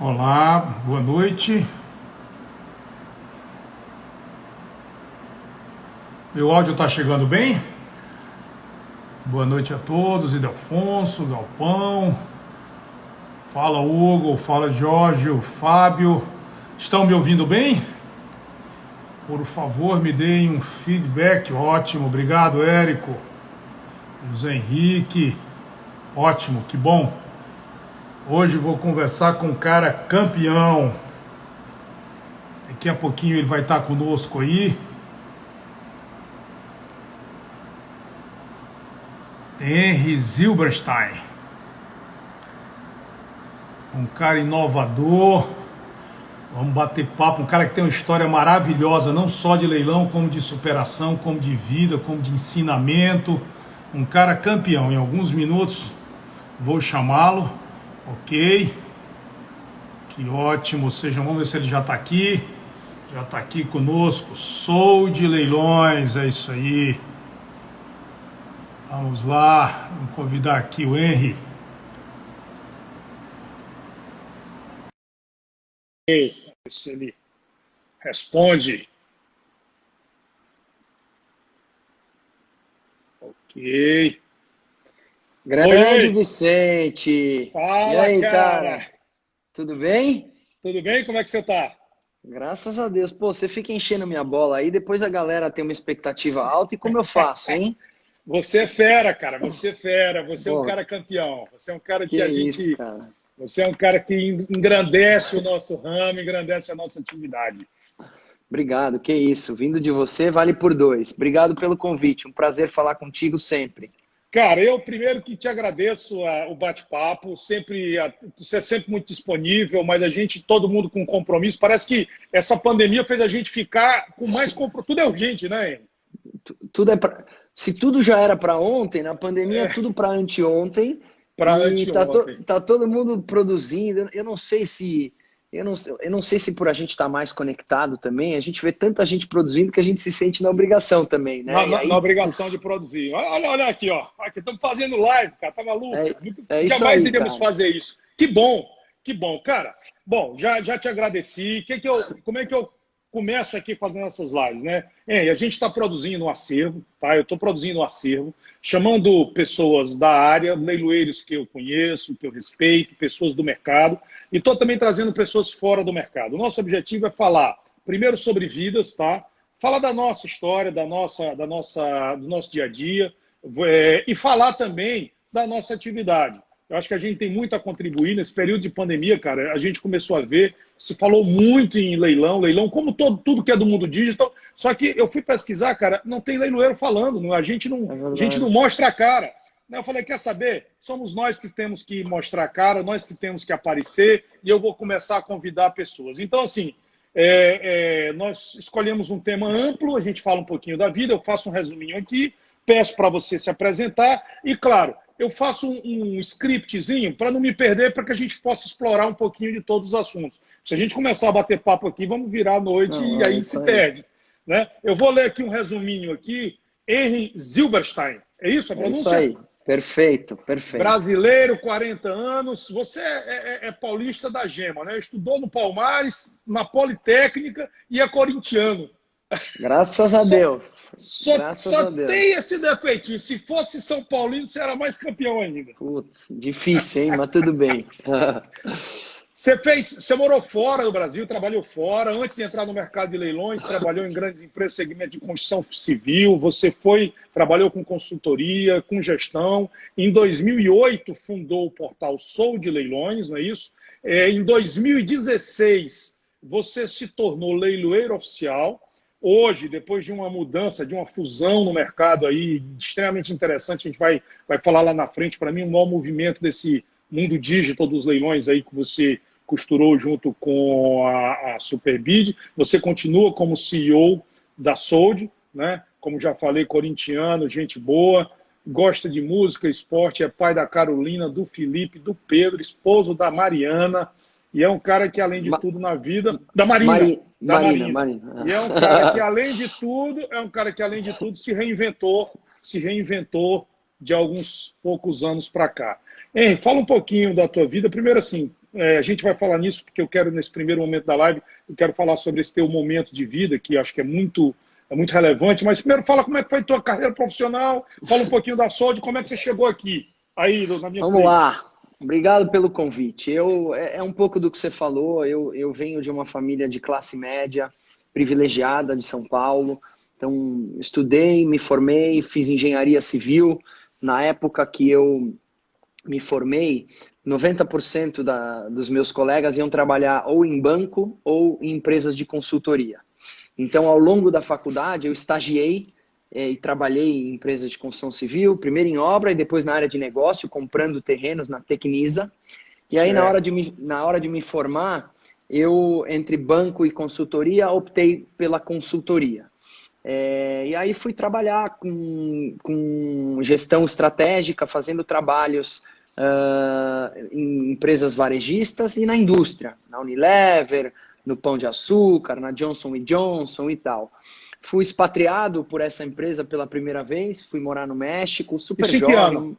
Olá, boa noite. Meu áudio está chegando bem? Boa noite a todos, Ildefonso, Galpão, fala Hugo, fala Jorge, Fábio. Estão me ouvindo bem? Por favor, me deem um feedback. Ótimo, obrigado, Érico. José Henrique, ótimo, que bom. Hoje vou conversar com um cara campeão. Daqui a pouquinho ele vai estar conosco aí. Henry Zilberstein. Um cara inovador. Vamos bater papo. Um cara que tem uma história maravilhosa, não só de leilão, como de superação, como de vida, como de ensinamento. Um cara campeão. Em alguns minutos vou chamá-lo. Ok. Que ótimo. Ou seja, vamos ver se ele já está aqui. Já está aqui conosco. Sou de Leilões. É isso aí. Vamos lá. Vamos convidar aqui o Henry. Ver se ele responde. Ok. Grande Oi. Vicente! E Fala, aí, cara. cara? Tudo bem? Tudo bem? Como é que você tá? Graças a Deus. Pô, você fica enchendo minha bola aí, depois a galera tem uma expectativa alta e como eu faço, hein? Você é fera, cara. Você é fera. Você é um Pô, cara campeão. Você é um cara que que a isso, gente. cara. Você é um cara que engrandece o nosso ramo, engrandece a nossa atividade. Obrigado, que isso. Vindo de você, vale por dois. Obrigado pelo convite. Um prazer falar contigo sempre. Cara, eu primeiro que te agradeço o bate-papo, você é sempre muito disponível, mas a gente, todo mundo com compromisso, parece que essa pandemia fez a gente ficar com mais compromisso, tudo é urgente, né? Tudo é pra... Se tudo já era para ontem, na pandemia é tudo para anteontem. Para E anteontem. tá todo mundo produzindo. Eu não sei se por a gente estar mais conectado também, a gente vê tanta gente produzindo que a gente se sente na obrigação também, Na, né? E na- na aí, obrigação de puf, produzir. Olha aqui, ó. Aqui, estamos fazendo live, cara. Tá maluco? é, é isso Jamais aí, iríamos cara. fazer isso. Que bom, que bom. Cara, bom, já te agradeci. Como é que eu começo aqui fazendo essas lives, né? A gente está produzindo um acervo, tá? Eu estou produzindo um acervo, chamando pessoas da área, leiloeiros que eu conheço, que eu respeito, pessoas do mercado, e estou também trazendo pessoas fora do mercado. O nosso objetivo é falar, primeiro, sobre vidas, tá? Falar da nossa história, do nosso dia a dia, e falar também da nossa atividade. Eu acho que a gente tem muito a contribuir nesse período de pandemia, cara. A gente começou a ver, se falou muito em leilão, como tudo que é do mundo digital. Só que eu fui pesquisar, cara, não tem leiloeiro falando, É a gente não verdade. mostra a cara. Eu falei, quer saber? Somos nós que temos que mostrar a cara, nós que temos que aparecer, e eu vou começar a convidar pessoas. Então, assim, nós escolhemos um tema amplo, a gente fala um pouquinho da vida, eu faço um resuminho aqui, peço para você se apresentar e, claro, eu faço um scriptzinho para não me perder, para que a gente possa explorar um pouquinho de todos os assuntos. Se a gente começar a bater papo aqui, vamos virar a noite Não, e não, é aí isso se aí. perde. Né? Eu vou ler aqui um resuminho aqui. Henry Zilberstein, é isso a É isso pronúncia? aí. Perfeito, perfeito. Brasileiro, 40 anos. Você é paulista da Gema, né? Estudou no Palmares, na Politécnica e é corintiano. Graças a Só, Deus. Graças só a tem Deus. esse defeitinho. Se fosse São Paulino, você era mais campeão ainda. Putz, difícil, hein? Mas tudo bem. Você morou fora do Brasil, trabalhou fora. Antes de entrar no mercado de leilões, trabalhou em grandes empresas, segmento de construção civil. Trabalhou com consultoria, com gestão. Em 2008, fundou o portal Sou de Leilões, não é isso? Em 2016, você se tornou leiloeiro oficial. Hoje, depois de uma mudança, de uma fusão no mercado aí, extremamente interessante, a gente vai falar lá na frente, para mim, um maior movimento desse mundo digital dos leilões aí que você costurou junto com a Superbid. Você continua como CEO da Sold, né? Como já falei, corintiano, gente boa, gosta de música, esporte, é pai da Carolina, do Felipe, do Pedro, esposo da Mariana, e é um cara que, além de Ma- tudo na vida, da Marina, da Marina, Marina. Marina. E é um cara que, além de tudo, se reinventou de alguns poucos anos para cá. Fala um pouquinho da tua vida. Primeiro, assim, a gente vai falar nisso porque eu quero, nesse primeiro momento da live, eu quero falar sobre esse teu momento de vida, que acho que é muito relevante. Mas primeiro fala como é que foi a tua carreira profissional, fala um pouquinho da Sold, como é que você chegou aqui, aí na minha Vamos frente. lá. Obrigado pelo convite. É um pouco do que você falou. Eu venho de uma família de classe média, privilegiada de São Paulo. Então, estudei, me formei, fiz engenharia civil. Na época que eu me formei, 90% dos meus colegas iam trabalhar ou em banco ou em empresas de consultoria. Então, ao longo da faculdade, eu estagiei e trabalhei em empresas de construção civil, primeiro em obra e depois na área de negócio, comprando terrenos na Tecnisa. E aí, na hora de me formar, eu, entre banco e consultoria, optei pela consultoria. E aí fui trabalhar com gestão estratégica, fazendo trabalhos em empresas varejistas e na indústria, na Unilever, no Pão de Açúcar, na Johnson Johnson e tal. Fui expatriado por essa empresa pela primeira vez, fui morar no México, super Isso em que jovem. ano?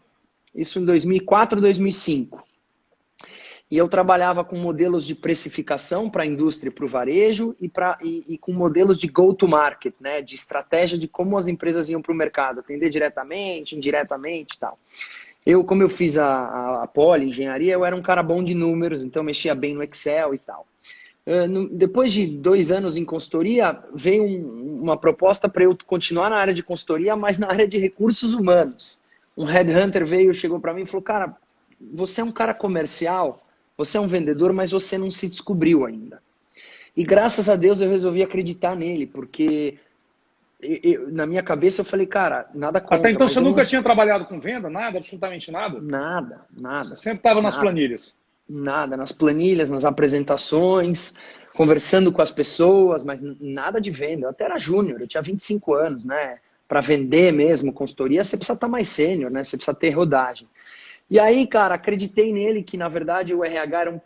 Isso em 2004, 2005. E eu trabalhava com modelos de precificação para a indústria e para o varejo e com modelos de go-to-market, né, de estratégia de como as empresas iam para o mercado, atender diretamente, indiretamente e tal. Como eu fiz a Poli, engenharia, eu era um cara bom de números, então mexia bem no Excel e tal. Depois de 2 anos em consultoria, veio uma proposta para eu continuar na área de consultoria, mas na área de recursos humanos. Um headhunter chegou para mim e falou, cara, você é um cara comercial, você é um vendedor, mas você não se descobriu ainda. E graças a Deus eu resolvi acreditar nele, porque na minha cabeça eu falei, cara, nada contra. Até então você nunca tinha trabalhado com venda? Nada? Absolutamente nada? Nada. Você sempre estava nas planilhas? Nada, nas planilhas, nas apresentações, conversando com as pessoas, mas nada de venda. Eu até era júnior, eu tinha 25 anos, né? Para vender mesmo, consultoria, você precisa estar mais sênior, né? Você precisa ter rodagem. E aí, cara, acreditei nele que, na verdade, o RH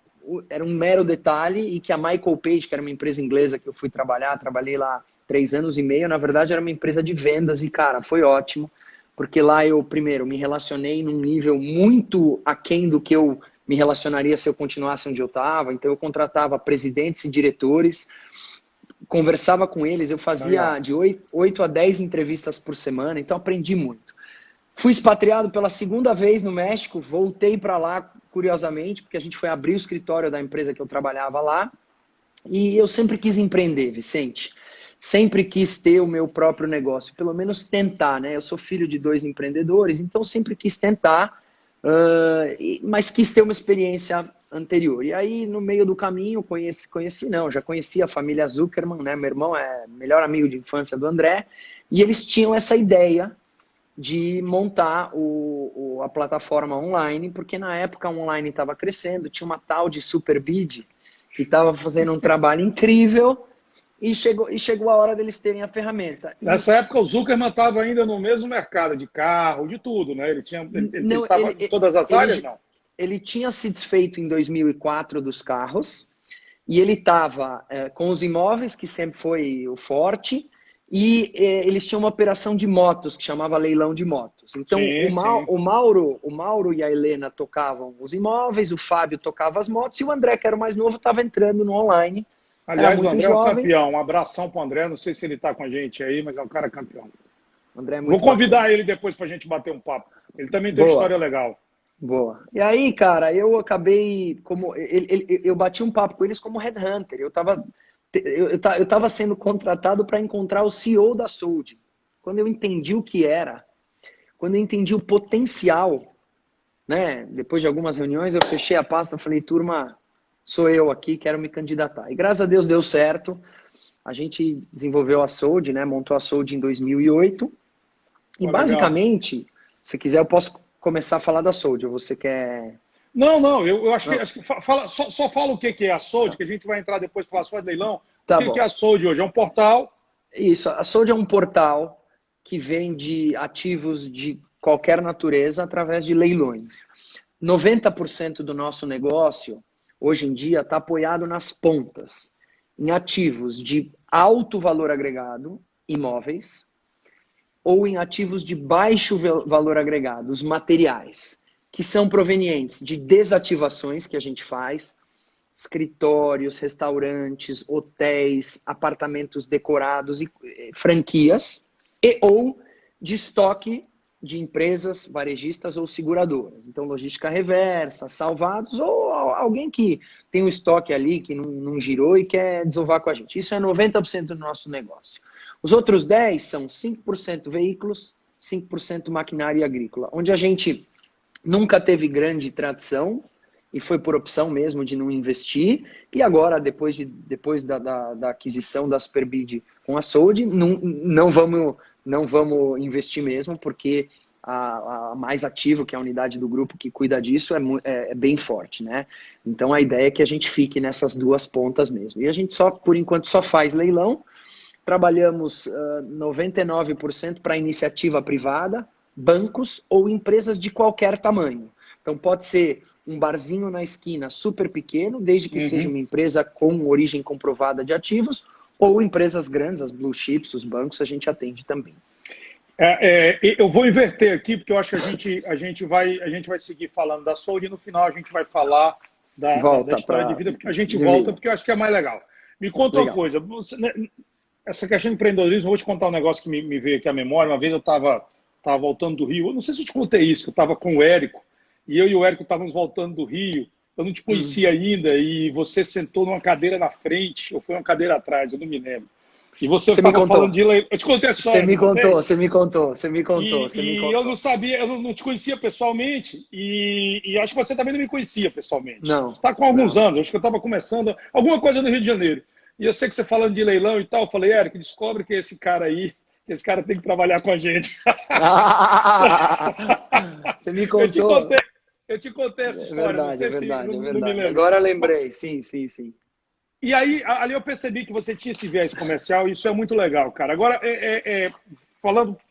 era um mero detalhe e que a Michael Page, que era uma empresa inglesa que eu fui trabalhar, trabalhei lá 3 anos e meio, na verdade, era uma empresa de vendas e, cara, foi ótimo, porque lá eu, primeiro, me relacionei num nível muito aquém do que eu me relacionaria se eu continuasse onde eu estava. Então, eu contratava presidentes e diretores, conversava com eles, eu fazia de 8 a 10 entrevistas por semana, então aprendi muito. Fui expatriado pela segunda vez no México, voltei para lá, curiosamente, porque a gente foi abrir o escritório da empresa que eu trabalhava lá, e eu sempre quis empreender, Vicente. Sempre quis ter o meu próprio negócio, pelo menos tentar, né? Eu sou filho de 2 empreendedores, então sempre quis tentar, mas quis ter uma experiência anterior. E aí, no meio do caminho, já conhecia a família Zuckerman, né? Meu irmão é melhor amigo de infância do André, e eles tinham essa ideia de montar a plataforma online, porque na época a online estava crescendo, tinha uma tal de Superbid que estava fazendo um trabalho incrível e chegou a hora deles terem a ferramenta. Nessa época o Zuckerman estava ainda no mesmo mercado de carro, de tudo, né? Ele estava em todas as áreas, não? Ele tinha se desfeito em 2004 dos carros e ele estava com os imóveis, que sempre foi o forte, e eles tinham uma operação de motos, que chamava leilão de motos. Então, o Mauro e a Helena tocavam os imóveis, o Fábio tocava as motos, e o André, que era o mais novo, estava entrando no online. Aliás, o André é um campeão. Um abração para o André. Não sei se ele está com a gente aí, mas é um cara campeão. André é muito Vou convidar ele depois para a gente bater um papo. Ele também tem uma história legal. Boa. E aí, cara, eu acabei eu bati um papo com eles como headhunter. Eu estava sendo contratado para encontrar o CEO da Sold. Quando eu entendi o que era, quando eu entendi o potencial, né? Depois de algumas reuniões, eu fechei a pasta e falei, turma, sou eu aqui, quero me candidatar. E graças a Deus deu certo. A gente desenvolveu a Sold, né? Montou a Sold em 2008. E basicamente, se quiser, eu posso começar a falar da Sold. Ou você quer... Não, eu acho que só fala o que é a Sold, que a gente vai entrar depois para falar só de leilão. O que é a Sold hoje? É um portal? Isso, a Sold é um portal que vende ativos de qualquer natureza através de leilões. 90% do nosso negócio, hoje em dia, está apoiado nas pontas, em ativos de alto valor agregado, imóveis, ou em ativos de baixo valor agregado, os materiais, que são provenientes de desativações que a gente faz, escritórios, restaurantes, hotéis, apartamentos decorados e franquias, e ou de estoque de empresas varejistas ou seguradoras. Então, logística reversa, salvados, ou alguém que tem um estoque ali que não girou e quer desovar com a gente. Isso é 90% do nosso negócio. Os outros 10% são 5% veículos, 5% maquinária agrícola, onde a gente nunca teve grande tradição e foi por opção mesmo de não investir. E agora, depois da aquisição da Superbid com a Sold, não vamos investir mesmo, porque a mais ativo, que é a unidade do grupo que cuida disso, é bem forte, né? Então a ideia é que a gente fique nessas duas pontas mesmo. E a gente por enquanto, só faz leilão. Trabalhamos 99% para iniciativa privada, bancos ou empresas de qualquer tamanho. Então pode ser um barzinho na esquina super pequeno, desde que seja uma empresa com origem comprovada de ativos, ou empresas grandes, as blue chips, os bancos, a gente atende também. Eu vou inverter aqui, porque eu acho que a gente vai seguir falando da Sold e no final a gente vai falar da história de vida, porque a gente volta, porque eu acho que é mais legal. Me conta uma coisa, essa questão de empreendedorismo, eu vou te contar um negócio que me veio aqui à memória. Uma vez eu estava voltando do Rio, eu não sei se eu te contei isso, que eu estava com o Érico, e eu e o Érico estávamos voltando do Rio, eu não te conhecia ainda, e você sentou numa cadeira na frente, ou foi uma cadeira atrás, eu não me lembro. E você estava falando de leilão. Eu te contei a história. Você me contou. E eu não sabia, eu não te conhecia pessoalmente, e acho que você também não me conhecia pessoalmente. Não. Você está com alguns anos, acho que eu estava começando alguma coisa no Rio de Janeiro. E eu sei que você falando de leilão e tal, eu falei, Érico, descobre que esse cara aí, esse cara tem que trabalhar com a gente. Você me contou. Eu te contei essa história. É verdade. Agora lembrei, sim. E aí, ali eu percebi que você tinha esse viés comercial, e isso é muito legal, cara. Agora,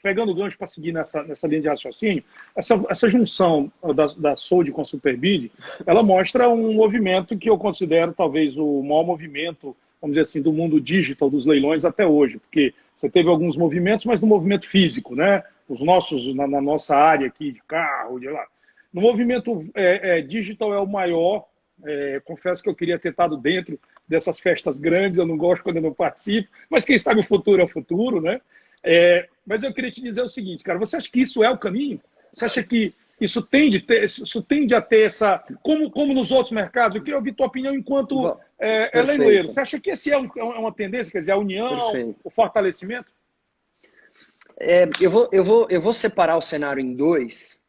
pegando o gancho para seguir nessa linha de raciocínio, essa junção da Sold com a Superbid, ela mostra um movimento que eu considero talvez o maior movimento, vamos dizer assim, do mundo digital dos leilões até hoje, porque você teve alguns movimentos, mas no movimento físico, né? Os nossos, na nossa área aqui de carro, de lá. No movimento digital é o maior. Confesso que eu queria ter estado dentro dessas festas grandes, eu não gosto quando eu não participo, mas quem sabe o futuro é o futuro, né? Mas eu queria te dizer o seguinte, cara, você acha que isso é o caminho? Você acha que isso tende a ter essa... Como nos outros mercados, eu queria ouvir tua opinião enquanto leiloeiro. Você acha que esse é uma tendência, quer dizer, a união, o fortalecimento? Eu vou separar o cenário em dois,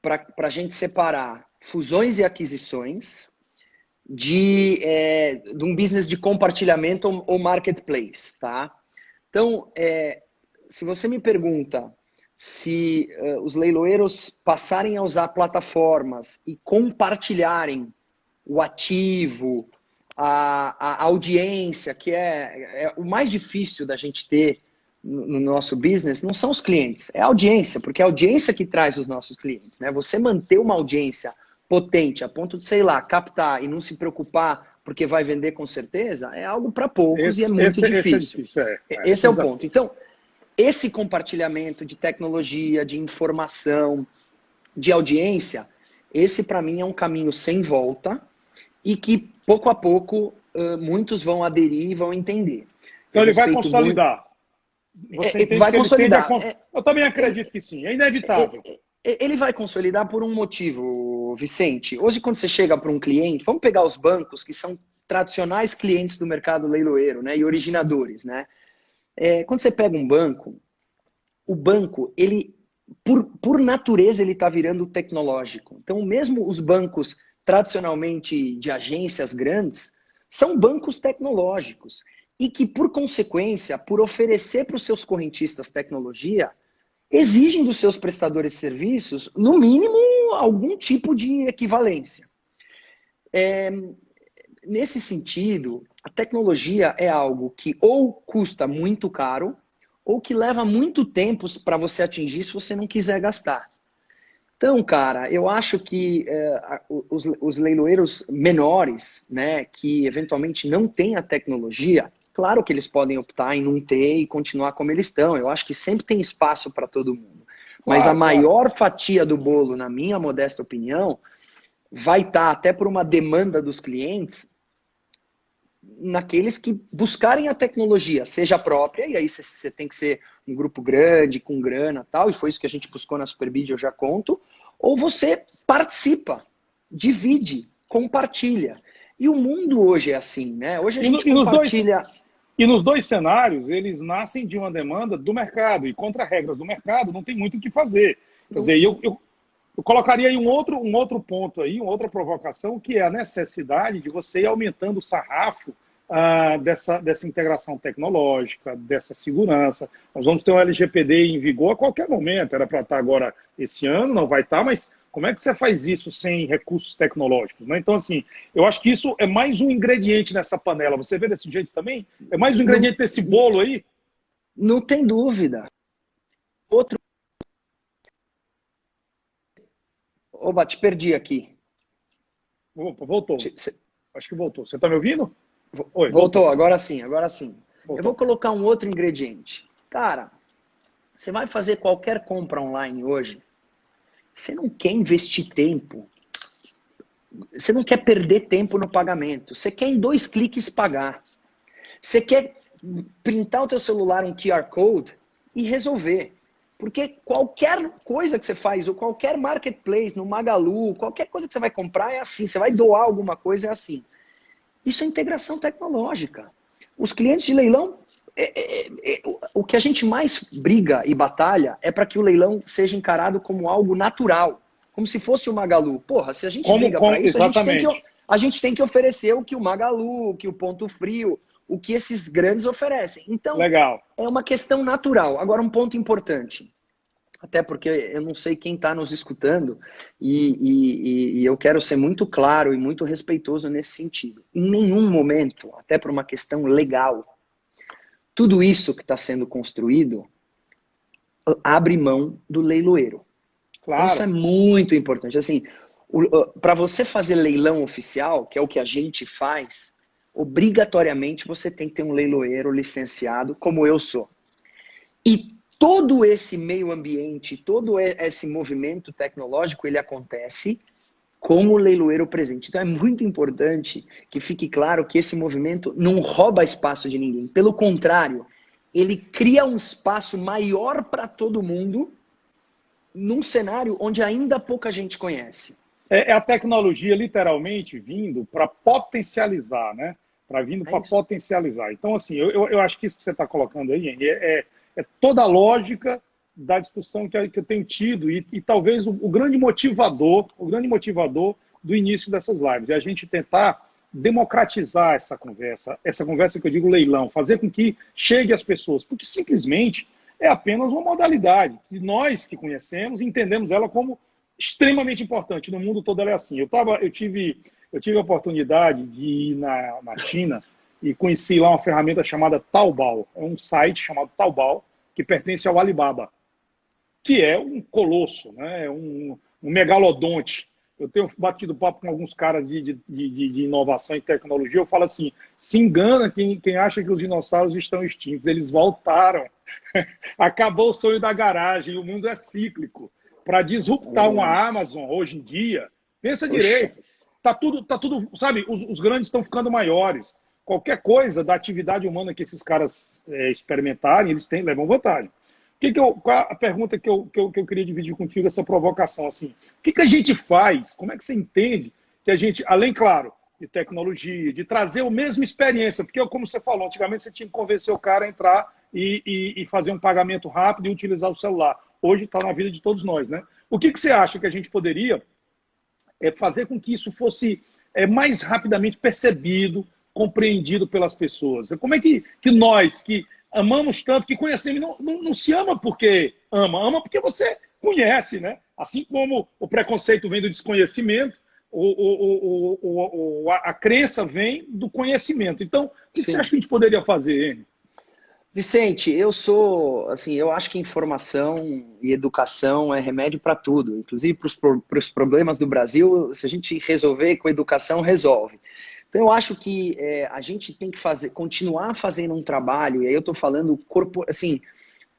para a gente separar fusões e aquisições de um business de compartilhamento ou marketplace, tá? Então, se você me pergunta se os leiloeiros passarem a usar plataformas e compartilharem o ativo, a audiência, que é o mais difícil da gente ter no nosso business, não são os clientes, é a audiência, porque é a audiência que traz os nossos clientes, né? Você manter uma audiência potente a ponto de, sei lá, captar e não se preocupar porque vai vender com certeza, é algo para poucos e é muito difícil. Esse é o ponto. Então, esse compartilhamento de tecnologia, de informação, de audiência, esse para mim é um caminho sem volta e que pouco a pouco muitos vão aderir e vão entender. Então ele vai consolidar. Vai consolidar. Eu também acredito que sim, é inevitável. Ele vai consolidar por um motivo, Vicente. Hoje, quando você chega para um cliente, vamos pegar os bancos, que são tradicionais clientes do mercado leiloeiro, né, e originadores, né? Quando você pega um banco, o banco, ele, por natureza, ele está virando tecnológico. Então, mesmo os bancos tradicionalmente de agências grandes, são bancos tecnológicos. E que, por consequência, por oferecer para os seus correntistas tecnologia, exigem dos seus prestadores de serviços, no mínimo, algum tipo de equivalência. Nesse sentido, a tecnologia é algo que ou custa muito caro, ou que leva muito tempo para você atingir se você não quiser gastar. Então, cara, eu acho que os leiloeiros menores, né, que eventualmente não têm a tecnologia, claro que eles podem optar em não ter e continuar como eles estão. Eu acho que sempre tem espaço para todo mundo. Mas a Claro, claro. maior fatia do bolo, na minha modesta opinião, vai estar, até por uma demanda dos clientes, naqueles que buscarem a tecnologia, seja própria, e aí você tem que ser um grupo grande, com grana e tal, e foi isso que a gente buscou na Superbid, eu já conto, ou você participa, divide, compartilha. E o mundo hoje é assim, né? Hoje a E, gente e nos dois, compartilha. e nos dois cenários, eles nascem de uma demanda do mercado, e contra regras do mercado não tem muito o que fazer. Quer dizer, eu colocaria aí um outro ponto aí, uma outra provocação, que é a necessidade de você ir aumentando o sarrafo dessa integração tecnológica, dessa segurança. Nós vamos ter um LGPD em vigor a qualquer momento, era para estar agora esse ano, não vai estar, mas como é que você faz isso sem recursos tecnológicos? Né? Então, assim, eu acho que isso é mais um ingrediente nessa panela. Você vê desse jeito também? É mais um Não, ingrediente desse bolo aí? não tem dúvida. Outro. Oba, te perdi aqui. Opa, voltou. Acho que voltou. Você está me ouvindo? Oi, Voltou, agora sim, agora sim. voltou. Eu vou colocar um outro ingrediente. Cara, você vai fazer qualquer compra online hoje, você não quer investir tempo, você não quer perder tempo no pagamento, você quer em 2 cliques pagar. Você quer printar o teu celular um QR Code e resolver. Porque qualquer coisa que você faz, ou qualquer marketplace, no Magalu, qualquer coisa que você vai comprar é assim, você vai doar alguma coisa é assim. Isso é integração tecnológica. Os clientes de leilão, o que a gente mais briga e batalha é para que o leilão seja encarado como algo natural, como se fosse o Magalu. Porra, se a gente briga para isso, Exatamente. a gente tem que oferecer o que o Magalu, o que o Ponto Frio, o que esses grandes oferecem. Então, Legal. é uma questão natural. Agora, um ponto importante. Até porque eu não sei quem está nos escutando e eu quero ser muito claro e muito respeitoso nesse sentido. Em nenhum momento, até por uma questão legal, tudo isso que está sendo construído abre mão do leiloeiro. Claro. Então, isso é muito importante. Assim, para você fazer leilão oficial, que é o que a gente faz, obrigatoriamente você tem que ter um leiloeiro licenciado, como eu sou. E todo esse meio ambiente, todo esse movimento tecnológico, ele acontece com o leiloeiro presente. Então é muito importante que fique claro que esse movimento não rouba espaço de ninguém. Pelo contrário, ele cria um espaço maior para todo mundo num cenário onde ainda pouca gente conhece. É a tecnologia literalmente vindo para potencializar, né? Para potencializar. Então, assim, eu acho que isso que você está colocando aí, Henry, é toda a lógica da discussão que eu tenho tido e talvez o grande motivador do início dessas lives. É a gente tentar democratizar essa conversa que eu digo leilão, fazer com que chegue às pessoas, porque simplesmente é apenas uma modalidade que nós que conhecemos entendemos ela como extremamente importante. No mundo todo ela é assim. Eu tive a oportunidade de ir na China e conheci lá uma ferramenta chamada Taobao. É um site chamado Taobao que pertence ao Alibaba, que é um colosso, né? um megalodonte. Eu tenho batido papo com alguns caras de inovação e tecnologia. Eu falo assim: se engana quem acha que os dinossauros estão extintos. Eles voltaram. Acabou o sonho da garagem. O mundo é cíclico. Para disruptar uma Amazon hoje em dia, pensa direito. Tá tudo, sabe? Os grandes estão ficando maiores. Qualquer coisa da atividade humana que esses caras experimentarem, eles levam vantagem. Qual a pergunta que eu queria dividir contigo, essa provocação? Assim, o que a gente faz? Como é que você entende que a gente, além, claro, de tecnologia, de trazer a mesma experiência? Porque, como você falou, antigamente você tinha que convencer o cara a entrar e fazer um pagamento rápido e utilizar o celular. Hoje está na vida de todos nós, né? O que você acha que a gente poderia fazer com que isso fosse mais rapidamente percebido, compreendido pelas pessoas? Como é que nós, que amamos tanto, que conhecemos, não se ama porque ama porque você conhece, né? Assim como o preconceito vem do desconhecimento, a crença vem do conhecimento. Então, o que você acha que a gente poderia fazer, Henry? Vicente, eu acho que informação e educação é remédio para tudo, inclusive para os problemas do Brasil. Se a gente resolver com educação, resolve. Então, eu acho que a gente tem que continuar fazendo um trabalho, e aí eu estou falando,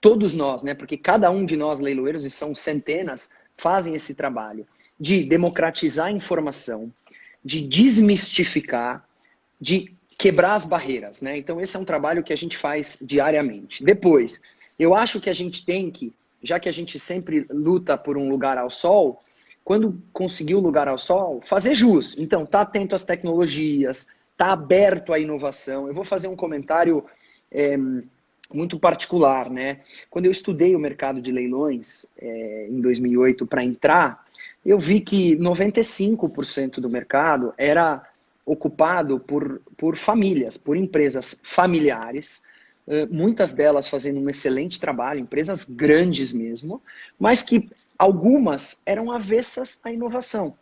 todos nós, né? Porque cada um de nós, leiloeiros, e são centenas, fazem esse trabalho de democratizar a informação, de desmistificar, de quebrar as barreiras, né? Então esse é um trabalho que a gente faz diariamente. Depois, eu acho que a gente tem que, já que a gente sempre luta por um lugar ao sol, quando conseguir o lugar ao sol, fazer jus. Então, tá atento às tecnologias, tá aberto à inovação. Eu vou fazer um comentário muito particular, né? Quando eu estudei o mercado de leilões em 2008 para entrar, eu vi que 95% do mercado era ocupado por famílias, por empresas familiares, muitas delas fazendo um excelente trabalho, empresas grandes mesmo, mas que algumas eram avessas à inovação.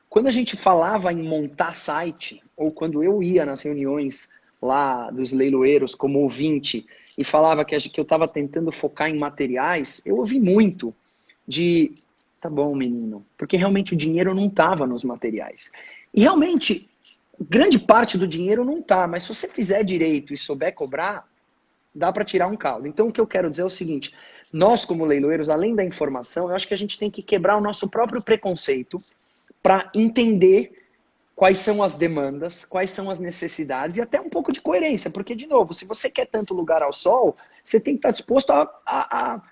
Quando a gente falava em montar site, ou quando eu ia nas reuniões lá dos leiloeiros como ouvinte e falava que eu estava tentando focar em materiais, eu ouvi muito de, tá bom, menino, porque realmente o dinheiro não estava nos materiais. E realmente, grande parte do dinheiro não está, mas se você fizer direito e souber cobrar, dá para tirar um caldo. Então o que eu quero dizer é o seguinte, nós como leiloeiros, além da informação, eu acho que a gente tem que quebrar o nosso próprio preconceito para entender quais são as demandas, quais são as necessidades e até um pouco de coerência, porque, de novo, se você quer tanto lugar ao sol, você tem que estar disposto a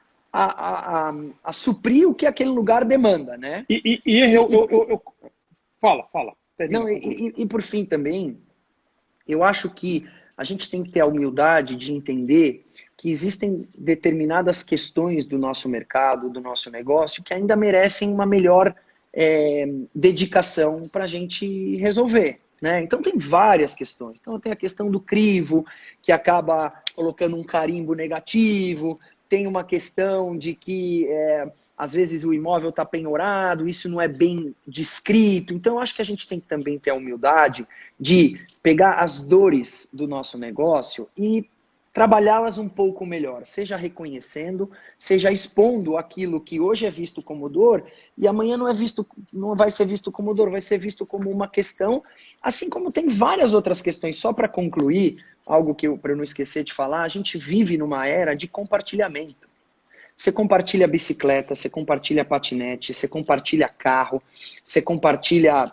suprir o que aquele lugar demanda, né? Fala. Não, e por fim também, eu acho que a gente tem que ter a humildade de entender que existem determinadas questões do nosso mercado, do nosso negócio, que ainda merecem uma melhor dedicação para a gente resolver. Né? Então tem várias questões. Então tem a questão do crivo, que acaba colocando um carimbo negativo, tem uma questão de que às vezes o imóvel está penhorado, isso não é bem descrito. Então eu acho que a gente tem que também ter a humildade de pegar as dores do nosso negócio e trabalhá-las um pouco melhor, seja reconhecendo, seja expondo aquilo que hoje é visto como dor e amanhã não vai ser visto como dor, vai ser visto como uma questão, assim como tem várias outras questões. Só para concluir, algo que para eu não esquecer de falar, a gente vive numa era de compartilhamento. Você compartilha bicicleta, você compartilha patinete, você compartilha carro, você compartilha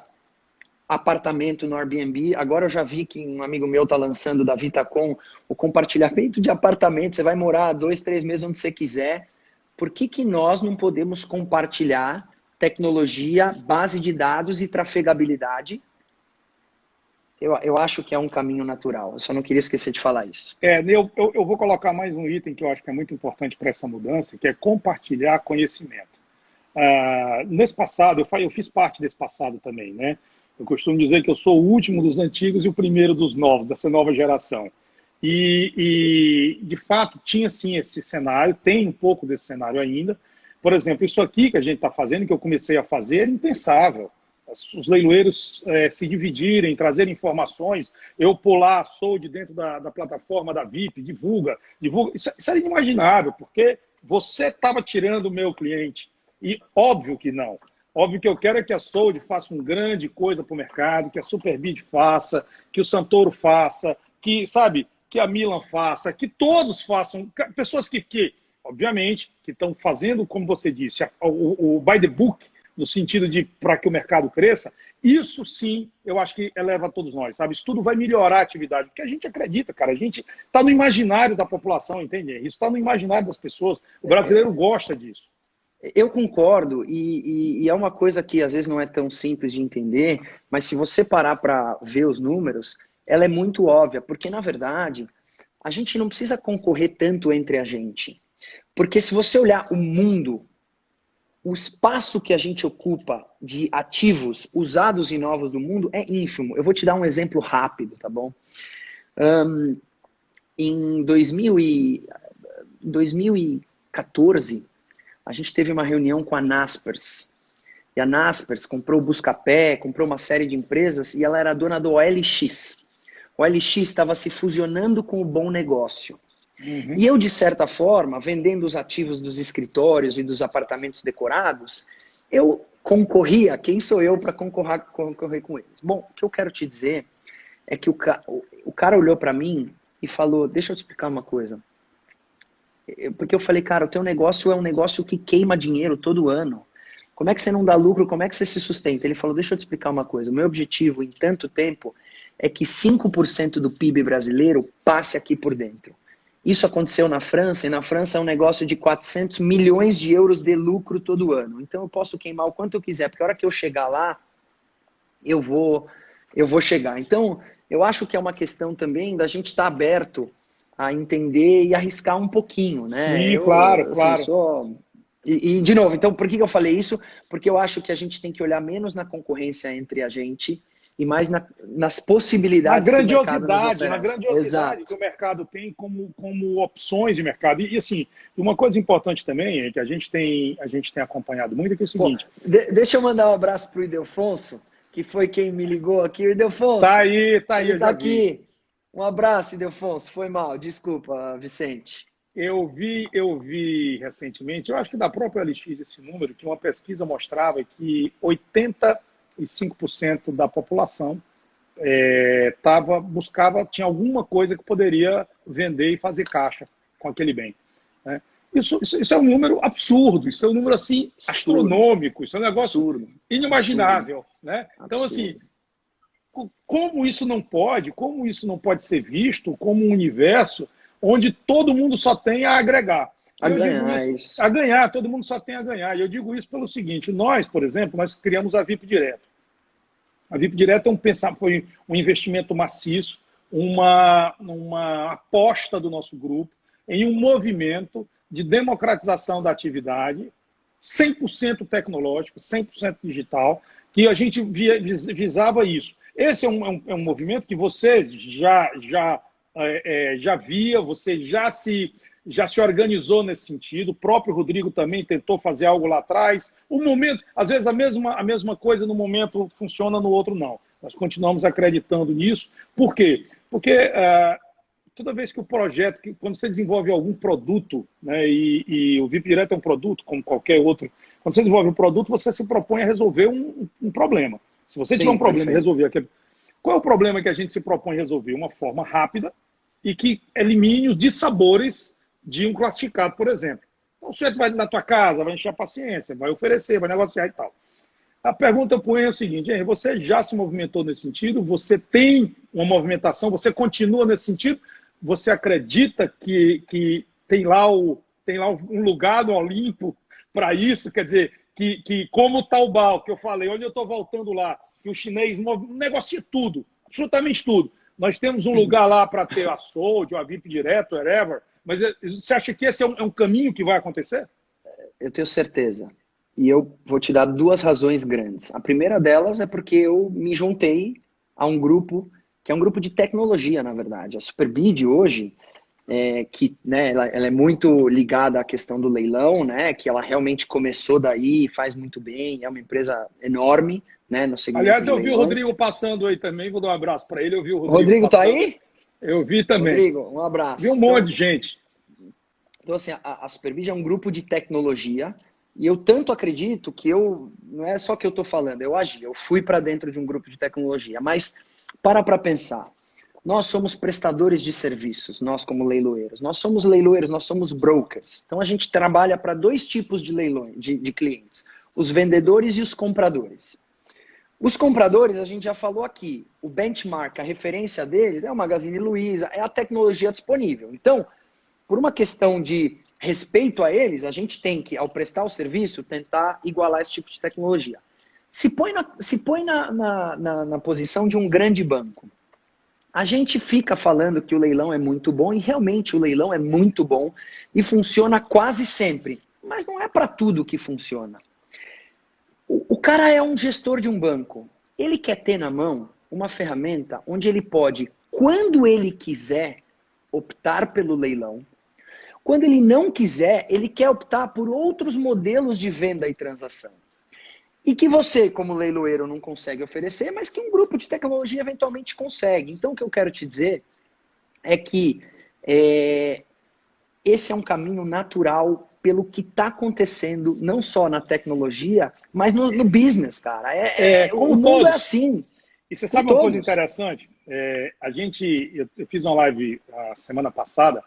apartamento no Airbnb. Agora eu já vi que um amigo meu está lançando da Vitacom o compartilhamento de apartamento. Você vai morar 2, 3 meses onde você quiser. Por que nós não podemos compartilhar tecnologia, base de dados e trafegabilidade? Eu acho que é um caminho natural. Eu só não queria esquecer de falar isso. Eu vou colocar mais um item que eu acho que é muito importante para essa mudança, que é compartilhar conhecimento. Nesse passado, eu fiz parte desse passado também, né? Eu costumo dizer que eu sou o último dos antigos e o primeiro dos novos, dessa nova geração. E de fato, tinha sim esse cenário, tem um pouco desse cenário ainda. Por exemplo, isso aqui que a gente está fazendo, que eu comecei a fazer, era impensável. Os leiloeiros se dividirem, trazerem informações, eu pular a solde dentro da plataforma da VIP, divulga. Isso era inimaginável, porque você estava tirando o meu cliente. E óbvio que não. Óbvio que eu quero é que a Sold faça uma grande coisa para o mercado, que a Superbid faça, que o Santoro faça, que a Milan faça, que todos façam. Pessoas que obviamente, que estão fazendo, como você disse, o by the book, no sentido de para que o mercado cresça, isso sim, eu acho que eleva a todos nós, sabe? Isso tudo vai melhorar a atividade, porque a gente acredita, cara, a gente está no imaginário da população, entende? Isso está no imaginário das pessoas, o brasileiro gosta disso. Eu concordo, e é uma coisa que às vezes não é tão simples de entender, mas se você parar para ver os números, ela é muito óbvia, porque na verdade a gente não precisa concorrer tanto entre a gente. Porque se você olhar o mundo, o espaço que a gente ocupa de ativos usados e novos do mundo é ínfimo. Eu vou te dar um exemplo rápido, tá bom? Em 2014, a gente teve uma reunião com a Naspers. E a Naspers comprou o Buscapé, comprou uma série de empresas e ela era dona do OLX. O OLX estava se fusionando com o Bom Negócio. Uhum. E eu, de certa forma, vendendo os ativos dos escritórios e dos apartamentos decorados, eu concorria. Quem sou eu para concorrer com eles? Bom, o que eu quero te dizer é que o cara olhou para mim e falou, deixa eu te explicar uma coisa. Porque eu falei, cara, o teu negócio é um negócio que queima dinheiro todo ano. Como é que você não dá lucro? Como é que você se sustenta? Ele falou, deixa eu te explicar uma coisa. O meu objetivo em tanto tempo é que 5% do PIB brasileiro passe aqui por dentro. Isso aconteceu na França, e na França é um negócio de 400 milhões de euros de lucro todo ano. Então eu posso queimar o quanto eu quiser, porque a hora que eu chegar lá, eu vou chegar. Então, eu acho que é uma questão também da gente estar aberto a entender e arriscar um pouquinho, né? Sim, claro, Assim, claro. de novo, então, por que eu falei isso? Porque eu acho que a gente tem que olhar menos na concorrência entre a gente e mais nas possibilidades que o mercado nos oferece. Na grandiosidade que Exato. o mercado tem como opções de mercado. E assim, uma coisa importante também, é que a gente tem acompanhado muito, é que é o Pô, seguinte. deixa eu mandar um abraço pro Ildefonso, que foi quem me ligou aqui. O Tá Ildefonso, aí, ele eu tá já vi. aqui. Um abraço, Ildefonso. Foi mal, desculpa, Vicente. Eu vi recentemente, eu acho que da própria LX esse número, que uma pesquisa mostrava que 85% da população tinha alguma coisa que poderia vender e fazer caixa com aquele bem. Né? Isso é um número absurdo, isso é um número assim Absurdo, astronômico, isso é um negócio absurdo, absurdo, inimaginável. Né? Então, assim, absurdo. como isso não pode ser visto como um universo onde todo mundo só tem a agregar? A E eu digo ganhar isso, isso. a ganhar, todo mundo só tem a ganhar. E eu digo isso pelo seguinte, nós, por exemplo, nós criamos a VIP Direto. A VIP Direto foi um investimento maciço, uma aposta do nosso grupo em um movimento de democratização da atividade, 100% tecnológico, 100% digital, que a gente visava isso. Esse é um movimento que você já via, você já se organizou nesse sentido. O próprio Rodrigo também tentou fazer algo lá atrás. O momento, às vezes a mesma coisa no momento funciona, no outro não. Nós continuamos acreditando nisso. Por quê? Porque toda vez que o projeto, quando você desenvolve algum produto, né, e o VIP Direto é um produto, como qualquer outro, quando você desenvolve um produto, você se propõe a resolver um problema. Se você tiver um Sim, problema e perfeito. resolver aquele. Qual é o problema que a gente se propõe a resolver? Uma forma rápida e que elimine os dissabores de um classificado, por exemplo. Então, o sujeito vai na tua casa, vai encher a paciência, vai oferecer, vai negociar e tal. A pergunta que eu ponho é o seguinte, Henry, você já se movimentou nesse sentido? Você tem uma movimentação? Você continua nesse sentido? Você acredita que tem lá um lugar no Olimpo para isso? Quer dizer, que como o Taobao, que eu falei, onde eu estou voltando lá, que o chinês negocia tudo, absolutamente tudo. Nós temos um lugar lá para ter a Sold, a VIP Direto, whatever, mas você acha que esse é um caminho que vai acontecer? Eu tenho certeza. E eu vou te dar duas razões grandes. A primeira delas é porque eu me juntei a um grupo, que é um grupo de tecnologia, na verdade. A Superbid hoje, que né, ela é muito ligada à questão do leilão, né, que ela realmente começou daí, faz muito bem, é uma empresa enorme, né, no segmento Aliás, de eu vi o leilões. Rodrigo passando aí também, vou dar um abraço para ele, eu vi o Rodrigo Rodrigo tá passando, aí? eu vi também. Rodrigo, um Vi um abraço. monte de gente. Então assim, a Superbid é um grupo de tecnologia e eu tanto acredito que não é só que eu estou falando, eu agi, eu fui para dentro de um grupo de tecnologia, mas para pensar. Nós somos prestadores de serviços, nós como leiloeiros. Nós somos leiloeiros, nós somos brokers. Então a gente trabalha para dois tipos de leilões, de clientes: os vendedores e os compradores. Os compradores, a gente já falou aqui, o benchmark, a referência deles é o Magazine Luiza, é a tecnologia disponível. Então, por uma questão de respeito a eles, a gente tem que, ao prestar o serviço, tentar igualar esse tipo de tecnologia. Se põe na posição de um grande banco. A gente fica falando que o leilão é muito bom e realmente o leilão é muito bom e funciona quase sempre, mas não é para tudo que funciona. O cara é um gestor de um banco. Ele quer ter na mão uma ferramenta onde ele pode, quando ele quiser, optar pelo leilão. Quando ele não quiser, ele quer optar por outros modelos de venda e transação. E que você, como leiloeiro, não consegue oferecer, mas que um grupo de tecnologia eventualmente consegue. Então, o que eu quero te dizer é que esse é um caminho natural pelo que está acontecendo, não só na tecnologia, mas no business, cara. O Como mundo é todos. assim, E você com sabe uma coisa todos. interessante? Eu fiz uma live a semana passada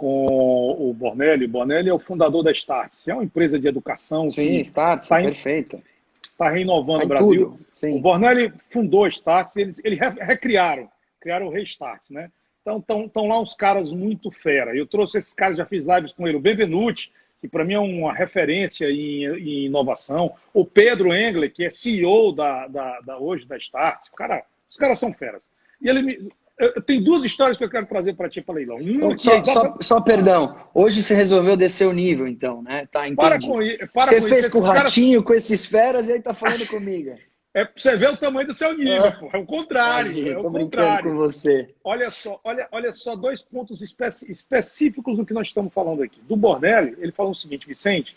com o Bornelli. O Bornelli é o fundador da Startse, é uma empresa de educação. Sim, Startse, perfeito. Está renovando Tá o Brasil. tudo, sim. O Bornelli fundou a Startse, eles criaram o Restartse, né? Então, estão lá uns caras muito fera. Eu trouxe esses caras, já fiz lives com ele. O Benvenuti, que para mim é uma referência em inovação. O Pedro Engler, que é CEO hoje da Startse. Os caras são feras. E eu tenho duas histórias que eu quero trazer para ti para leilão. Uma só perdão. Hoje você resolveu descer o nível, então, né? Tá, entendi. Você fez com o Ratinho, com esses feras, e aí tá falando comigo. É para você ver o tamanho do seu nível, pô. É o contrário. Imagina, é o tô contrário. brincando com você. Olha só 2 pontos específicos do que nós estamos falando aqui. Do Bornelli, ele falou o seguinte, Vicente,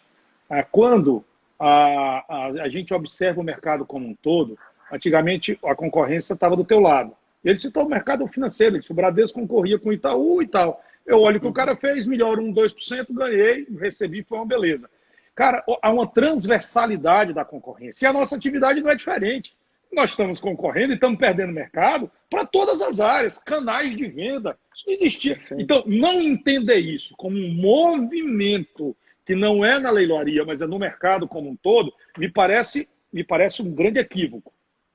quando a gente observa o mercado como um todo, antigamente a concorrência estava do teu lado. Ele citou o mercado financeiro, ele disse, o Bradesco concorria com o Itaú e tal. Eu olho o que o cara fez, melhorou 2%, ganhei, recebi, foi uma beleza. Cara, há uma transversalidade da concorrência. E a nossa atividade não é diferente. Nós estamos concorrendo e estamos perdendo mercado para todas as áreas, canais de venda. Isso não existia. Então, não entender isso como um movimento que não é na leiloaria, mas é no mercado como um todo, me parece um grande equívoco.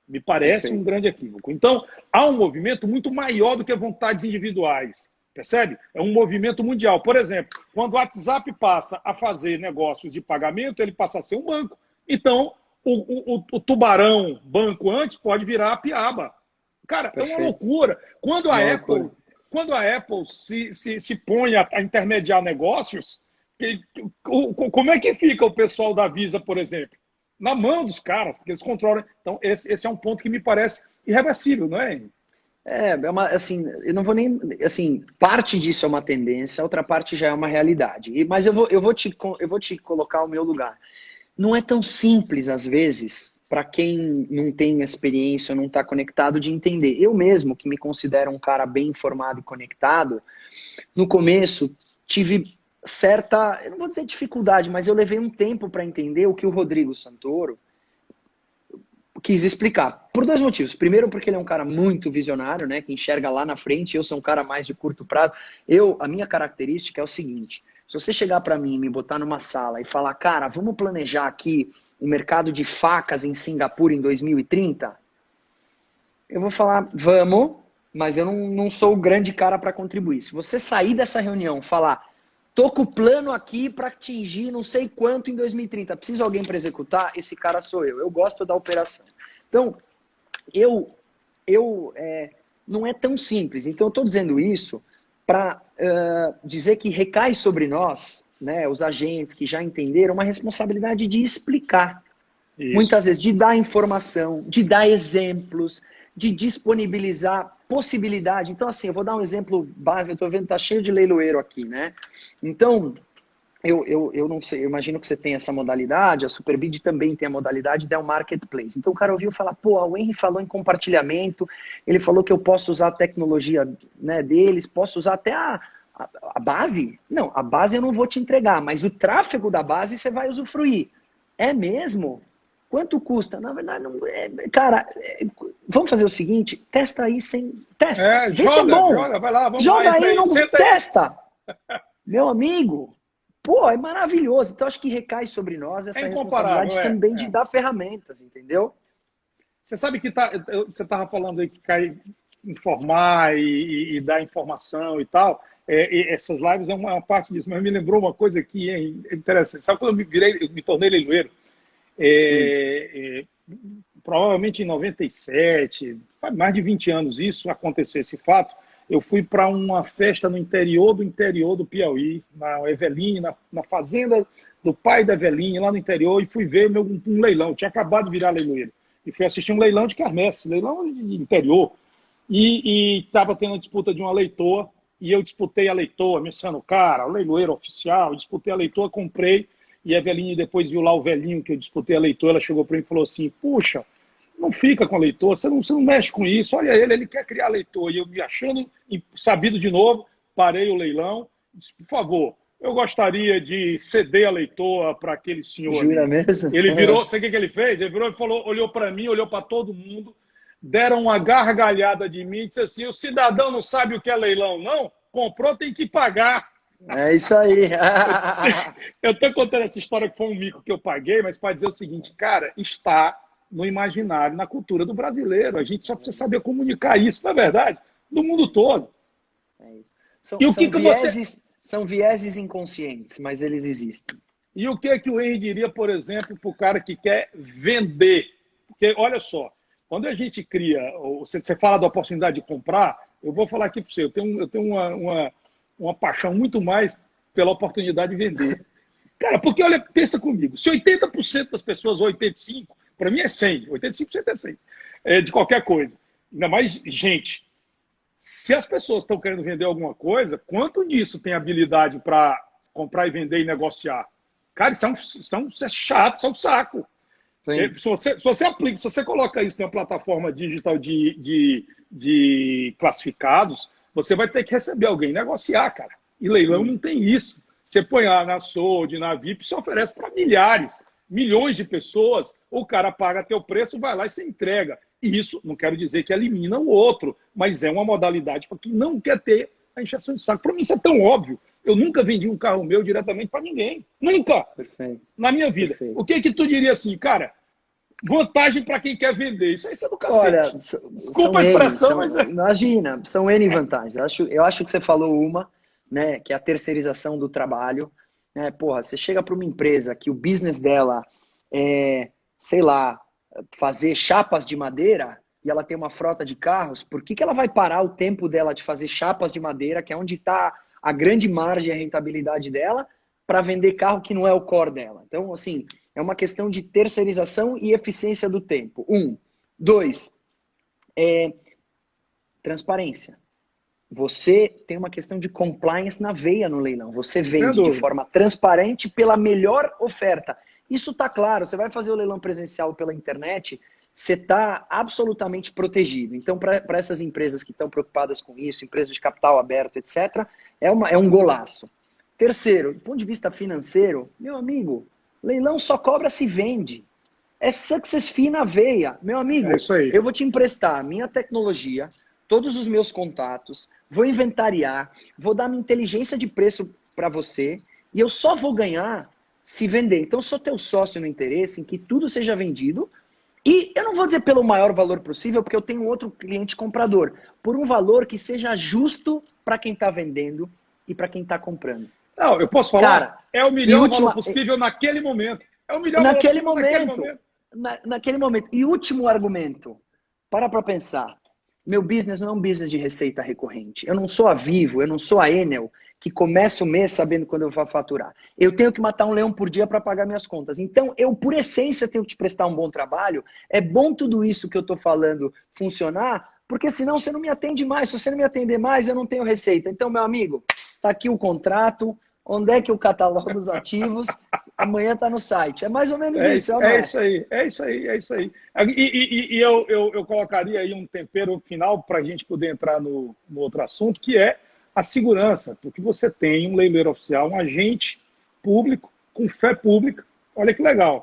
Me parece um grande equívoco. Então, há um movimento muito maior do que vontades individuais. Percebe? É um movimento mundial. Por exemplo, quando o WhatsApp passa a fazer negócios de pagamento, ele passa a ser um banco. Então, o tubarão banco antes pode virar a piaba. Cara, é uma loucura. Quando a Apple se põe a intermediar negócios, como é que fica o pessoal da Visa, por exemplo? Na mão dos caras, porque eles controlam. Então, esse é um ponto que me parece irreversível, não é? Assim, eu não vou nem, assim, parte disso é uma tendência, outra parte já é uma realidade. Mas eu vou te colocar o meu lugar. Não é tão simples, às vezes, para quem não tem experiência ou não está conectado, de entender. Eu mesmo, que me considero um cara bem informado e conectado, no começo tive certa, eu não vou dizer dificuldade, mas eu levei um tempo para entender o que o Rodrigo Santoro quis explicar. Por 2 motivos. Primeiro, porque ele é um cara muito visionário, né, que enxerga lá na frente. Eu sou um cara mais de curto prazo. A minha característica é o seguinte: se você chegar para mim e me botar numa sala e falar, cara, vamos planejar aqui o mercado de facas em Singapura em 2030, eu vou falar, vamos, mas eu não sou o grande cara para contribuir. Se você sair dessa reunião e falar, tô com o plano aqui para atingir não sei quanto em 2030. Precisa alguém para executar? Esse cara sou eu. Eu gosto da operação. Então, não é tão simples. Então, eu estou dizendo isso para dizer que recai sobre nós, né, os agentes que já entenderam, uma responsabilidade de explicar. Isso. Muitas vezes, de dar informação, de dar exemplos, de disponibilizar possibilidade. Então, assim, eu vou dar um exemplo básico. Eu estou vendo que está cheio de leiloeiro aqui, né? Então, eu não sei, eu imagino que você tem essa modalidade, a Superbid também tem a modalidade de um marketplace. Então, o cara ouviu falar, pô, o Henry falou em compartilhamento, ele falou que eu posso usar a tecnologia, né, deles, posso usar até a base. Não, a base eu não vou te entregar, mas o tráfego da base você vai usufruir. É mesmo? Quanto custa? Na verdade, não é. Cara, vamos fazer o seguinte: testa aí sem. Testa. Vê se é bom. Vai lá, vamos joga lá, aí, não testa. Meu amigo, pô, é maravilhoso. Então, acho que recai sobre nós essa responsabilidade também de dar ferramentas, entendeu? Você sabe que você estava falando aí que cai informar e dar informação e tal. E essas lives é uma parte disso, mas me lembrou uma coisa que é interessante. Sabe quando eu me tornei leiloeiro? Provavelmente em 97, faz mais de 20 anos isso aconteceu, esse fato. Eu fui para uma festa no interior do Piauí, na Eveline, na fazenda do pai da Eveline, lá no interior, e fui ver um leilão. Eu tinha acabado de virar leiloeiro. E fui assistir um leilão de quermesse, leilão de interior. E estava tendo a disputa de uma leitoa, e eu disputei a leitoa, mencionando o cara, o leiloeiro oficial, disputei a leitoa, comprei. E a Eveline depois viu lá o velhinho que eu disputei a leitor, ela chegou para mim e falou assim, puxa, não fica com a leitor, você não mexe com isso, olha ele quer criar leitor. E eu me achando sabido de novo, parei o leilão, disse, por favor, eu gostaria de ceder a leitor para aquele senhor. Jura mesmo? Ele virou, sabe o que ele fez? Ele virou e falou, olhou para mim, olhou para todo mundo, deram uma gargalhada de mim e disse assim, o cidadão não sabe o que é leilão, não? Comprou, tem que pagar. É isso aí. Eu estou contando essa história que foi um mico que eu paguei, mas para dizer o seguinte, cara, está no imaginário, na cultura do brasileiro. A gente só precisa saber comunicar isso, não é verdade? Do mundo todo. É isso. E o que São que você... são vieses inconscientes, mas eles existem. E o que é que o Henry diria, por exemplo, para o cara que quer vender? Porque, olha só, quando a gente cria, você fala da oportunidade de comprar, eu vou falar aqui para você, eu tenho uma paixão muito mais pela oportunidade de vender. Cara, porque, olha, pensa comigo, se 80% das pessoas, ou 85%, para mim é 100%, 85% é 100%, de qualquer coisa, ainda mais gente, se as pessoas estão querendo vender alguma coisa, quanto disso tem habilidade para comprar e vender e negociar? Cara, isso é chato, isso é um saco. Se você aplica, se você coloca isso numa plataforma digital de classificados, você vai ter que receber alguém negociar, cara. E leilão não tem isso. Você põe lá na Sold, na VIP, você oferece para milhares, milhões de pessoas, o cara paga teu preço, vai lá e você entrega. E isso, não quero dizer que elimina o outro, mas é uma modalidade para quem não quer ter a injeção de saco. Para mim isso é tão óbvio. Eu nunca vendi um carro meu diretamente para ninguém. Nunca. Perfeito. Na minha vida. Perfeito. O que que tu diria assim, cara? Vantagem para quem quer vender. Isso é do cacete. Olha, Desculpa a expressão, mas é... Imagina, são N vantagens. Eu acho que você falou uma, né, que é a terceirização do trabalho. Né? Porra, você chega para uma empresa que o business dela é, sei lá, fazer chapas de madeira e ela tem uma frota de carros, por que ela vai parar o tempo dela de fazer chapas de madeira, que é onde está a grande margem e a rentabilidade dela, para vender carro que não é o core dela? Então, assim, é uma questão de terceirização e eficiência do tempo. 1. 2. Transparência. Você tem uma questão de compliance na veia no leilão. Você vende de forma transparente pela melhor oferta. Isso está claro. Você vai fazer o leilão presencial pela internet, você está absolutamente protegido. Então, para essas empresas que estão preocupadas com isso, empresas de capital aberto, etc., é um golaço. Terceiro, do ponto de vista financeiro, meu amigo, leilão só cobra se vende. É success fee na veia. Meu amigo, eu vou te emprestar minha tecnologia, todos os meus contatos, vou inventariar, vou dar minha inteligência de preço para você e eu só vou ganhar se vender. Então, eu sou teu sócio no interesse em que tudo seja vendido e eu não vou dizer pelo maior valor possível, porque eu tenho outro cliente comprador, por um valor que seja justo para quem está vendendo e para quem está comprando. Não, eu posso falar? Cara, é o melhor valor possível naquele momento. É o melhor naquele valor momento, naquele momento. Naquele momento. E último argumento, para pensar. Meu business não é um business de receita recorrente. Eu não sou a Vivo, eu não sou a Enel, que começa o mês sabendo quando eu vou faturar. Eu tenho que matar um leão por dia para pagar minhas contas. Então, eu, por essência, tenho que te prestar um bom trabalho. É bom tudo isso que eu estou falando funcionar, porque senão você não me atende mais. Se você não me atender mais, eu não tenho receita. Então, meu amigo, está aqui o contrato. Onde é que eu catalogo os ativos? Amanhã está no site. É mais ou menos isso. É isso aí. E eu colocaria aí um tempero final para a gente poder entrar no outro assunto, que é a segurança. Porque você tem um leiloeiro oficial, um agente público, com fé pública. Olha que legal.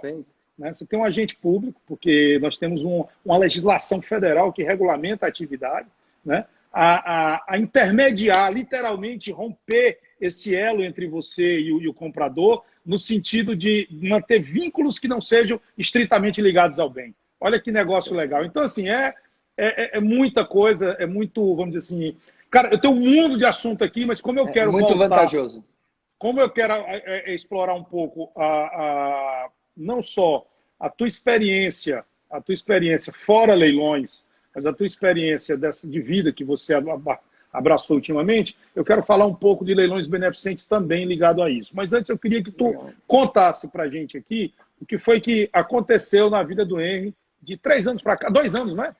Né? Você tem um agente público, porque nós temos uma legislação federal que regulamenta a atividade, né? a intermediar, literalmente romper esse elo entre você e o comprador, no sentido de manter vínculos que não sejam estritamente ligados ao bem. Olha que negócio legal. Então, assim, é muita coisa, é muito, vamos dizer assim... Cara, eu tenho um mundo de assunto aqui, mas como eu quero muito voltar, vantajoso. Como eu quero explorar um pouco não só a tua experiência fora leilões, mas a tua experiência de vida que você abraçou ultimamente, eu quero falar um pouco de leilões beneficentes também ligado a isso. Mas antes eu queria que tu contasse para a gente aqui o que foi que aconteceu na vida do Henry de 3 anos para cá, 2 anos, né?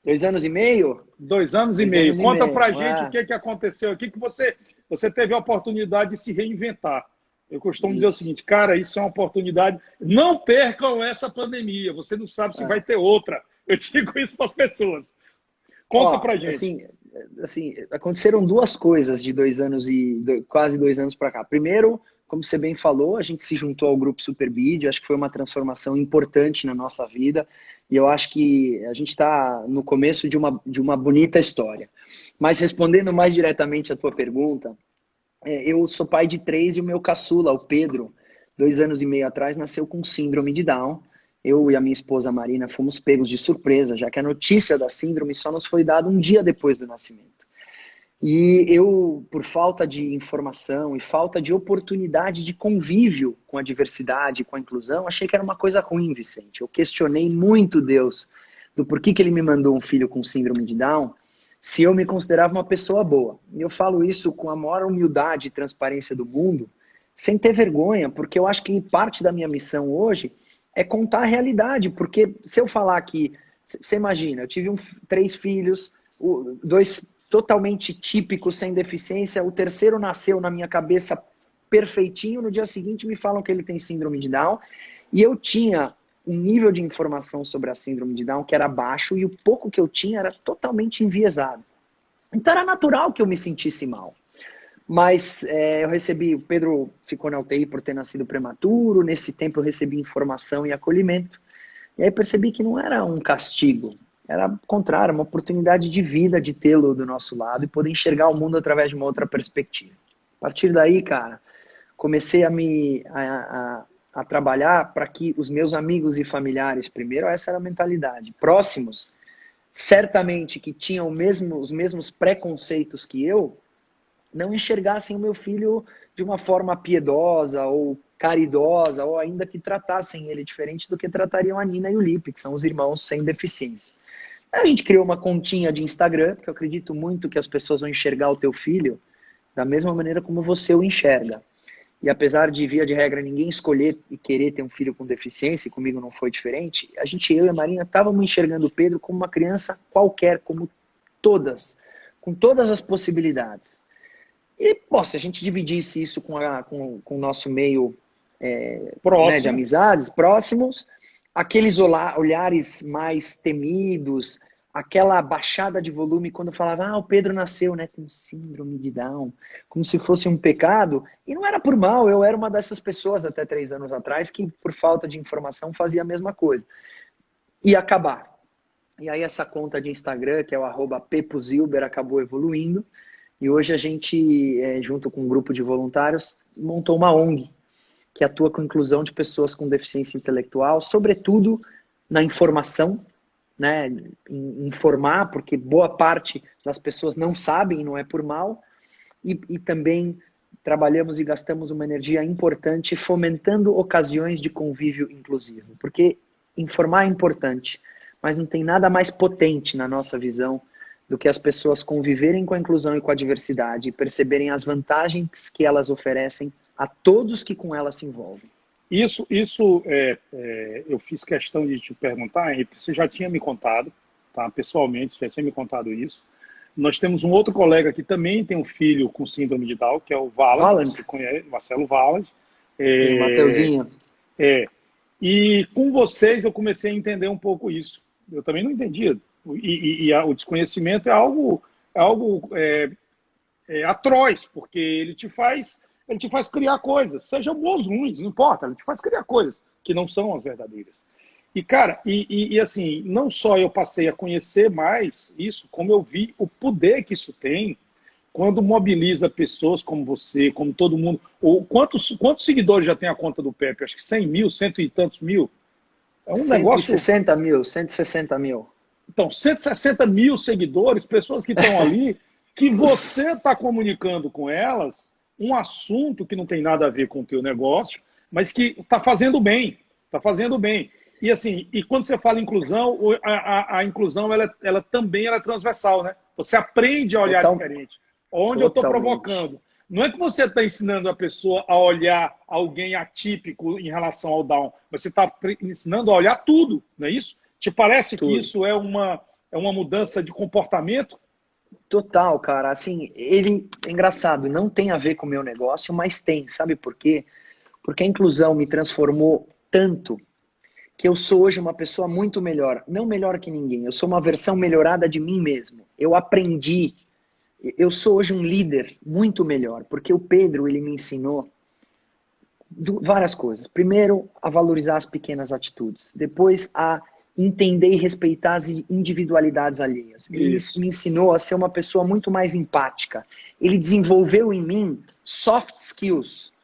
2 anos e meio? 2 anos e meio. Conta para a gente o que aconteceu aqui, que você teve a oportunidade de se reinventar. Eu costumo dizer o seguinte, cara, isso é uma oportunidade. Não percam essa pandemia. Você não sabe se vai ter outra. Eu digo isso para as pessoas. Conta pra gente. Assim, aconteceram 2 coisas de 2 anos quase 2 anos para cá. Primeiro, como você bem falou, a gente se juntou ao grupo Superbid. Acho que foi uma transformação importante na nossa vida. E eu acho que a gente está no começo de uma bonita história. Mas respondendo mais diretamente à tua pergunta, Eu sou pai de 3 e o meu caçula, o Pedro, 2 anos e meio atrás, nasceu com síndrome de Down. Eu e a minha esposa Marina fomos pegos de surpresa, já que a notícia da síndrome só nos foi dada um dia depois do nascimento. E eu, por falta de informação e falta de oportunidade de convívio com a diversidade, com a inclusão, achei que era uma coisa ruim, Vicente. Eu questionei muito Deus do porquê que ele me mandou um filho com síndrome de Down, se eu me considerava uma pessoa boa. E eu falo isso com a maior humildade e transparência do mundo, sem ter vergonha, porque eu acho que parte da minha missão hoje é contar a realidade. Porque se eu falar que, você imagina, eu tive 3 filhos, 2 totalmente típicos, sem deficiência, o terceiro nasceu na minha cabeça perfeitinho, no dia seguinte me falam que ele tem síndrome de Down, e eu tinha um nível de informação sobre a síndrome de Down que era baixo, e o pouco que eu tinha era totalmente enviesado. Então era natural que eu me sentisse mal. Mas eu recebi, o Pedro ficou na UTI por ter nascido prematuro, nesse tempo eu recebi informação e acolhimento, e aí percebi que não era um castigo, era o contrário, uma oportunidade de vida de tê-lo do nosso lado e poder enxergar o mundo através de uma outra perspectiva. A partir daí, cara, comecei a trabalhar para que os meus amigos e familiares, primeiro, essa era a mentalidade, próximos, certamente que tinham os mesmos preconceitos que eu, não enxergassem o meu filho de uma forma piedosa ou caridosa, ou ainda que tratassem ele diferente do que tratariam a Nina e o Lipe, que são os irmãos sem deficiência. A gente criou uma continha de Instagram, porque eu acredito muito que as pessoas vão enxergar o teu filho da mesma maneira como você o enxerga. E apesar de, via de regra, ninguém escolher e querer ter um filho com deficiência, e comigo não foi diferente, eu e a Marina estávamos enxergando o Pedro como uma criança qualquer, como todas, com todas as possibilidades. E, pô, se a gente dividisse isso com o nosso meio né, de amizades próximos, aqueles olhares mais temidos, aquela baixada de volume quando falava, o Pedro nasceu, né, com síndrome de Down, como se fosse um pecado, e não era por mal, eu era uma dessas pessoas até 3 anos atrás que por falta de informação fazia a mesma coisa. E acabar. E aí essa conta de Instagram, que é o @pepuzilber, acabou evoluindo, e hoje a gente, junto com um grupo de voluntários, montou uma ONG, que atua com inclusão de pessoas com deficiência intelectual, sobretudo na informação, né, em informar, porque boa parte das pessoas não sabem e não é por mal, e também trabalhamos e gastamos uma energia importante fomentando ocasiões de convívio inclusivo, porque informar é importante, mas não tem nada mais potente na nossa visão do que as pessoas conviverem com a inclusão e com a diversidade e perceberem as vantagens que elas oferecem a todos que com elas se envolvem. Isso eu fiz questão de te perguntar, Henrique, você já tinha me contado, tá? Pessoalmente, você já tinha me contado isso. Nós temos um outro colega que também tem um filho com síndrome de Down, que é o Valand, você conhece, Marcelo Valand. Sim, Mateuzinho. E com vocês eu comecei a entender um pouco isso. Eu também não entendia. O desconhecimento é algo atroz, porque ele te faz criar coisas, sejam boas ou ruins, não importa, ele te faz criar coisas que não são as verdadeiras. E, cara, assim, não só eu passei a conhecer mais isso, como eu vi o poder que isso tem quando mobiliza pessoas como você, como todo mundo. Ou quantos seguidores já tem a conta do Pepe? Acho que 100 mil, cento e tantos mil. É um negócio... 160 mil. Então, 160 mil seguidores, pessoas que estão ali, que você está comunicando com elas um assunto que não tem nada a ver com o teu negócio, mas que está fazendo bem. Está fazendo bem. E assim, quando você fala inclusão, a inclusão ela também é transversal, né? Você aprende a olhar diferente. Onde eu estou provocando. Não é que você está ensinando a pessoa a olhar alguém atípico em relação ao Down, mas você está ensinando a olhar tudo, não é isso? Te parece que isso é uma mudança de comportamento? Total, cara. Assim, ele é engraçado, não tem a ver com o meu negócio, mas tem. Sabe por quê? Porque a inclusão me transformou tanto que eu sou hoje uma pessoa muito melhor. Não melhor que ninguém, eu sou uma versão melhorada de mim mesmo. Eu aprendi. Eu sou hoje um líder muito melhor, porque o Pedro, ele me ensinou várias coisas. Primeiro, a valorizar as pequenas atitudes. Depois, a entender e respeitar as individualidades alheias. Ele me ensinou a ser uma pessoa muito mais empática. Ele desenvolveu em mim soft skills,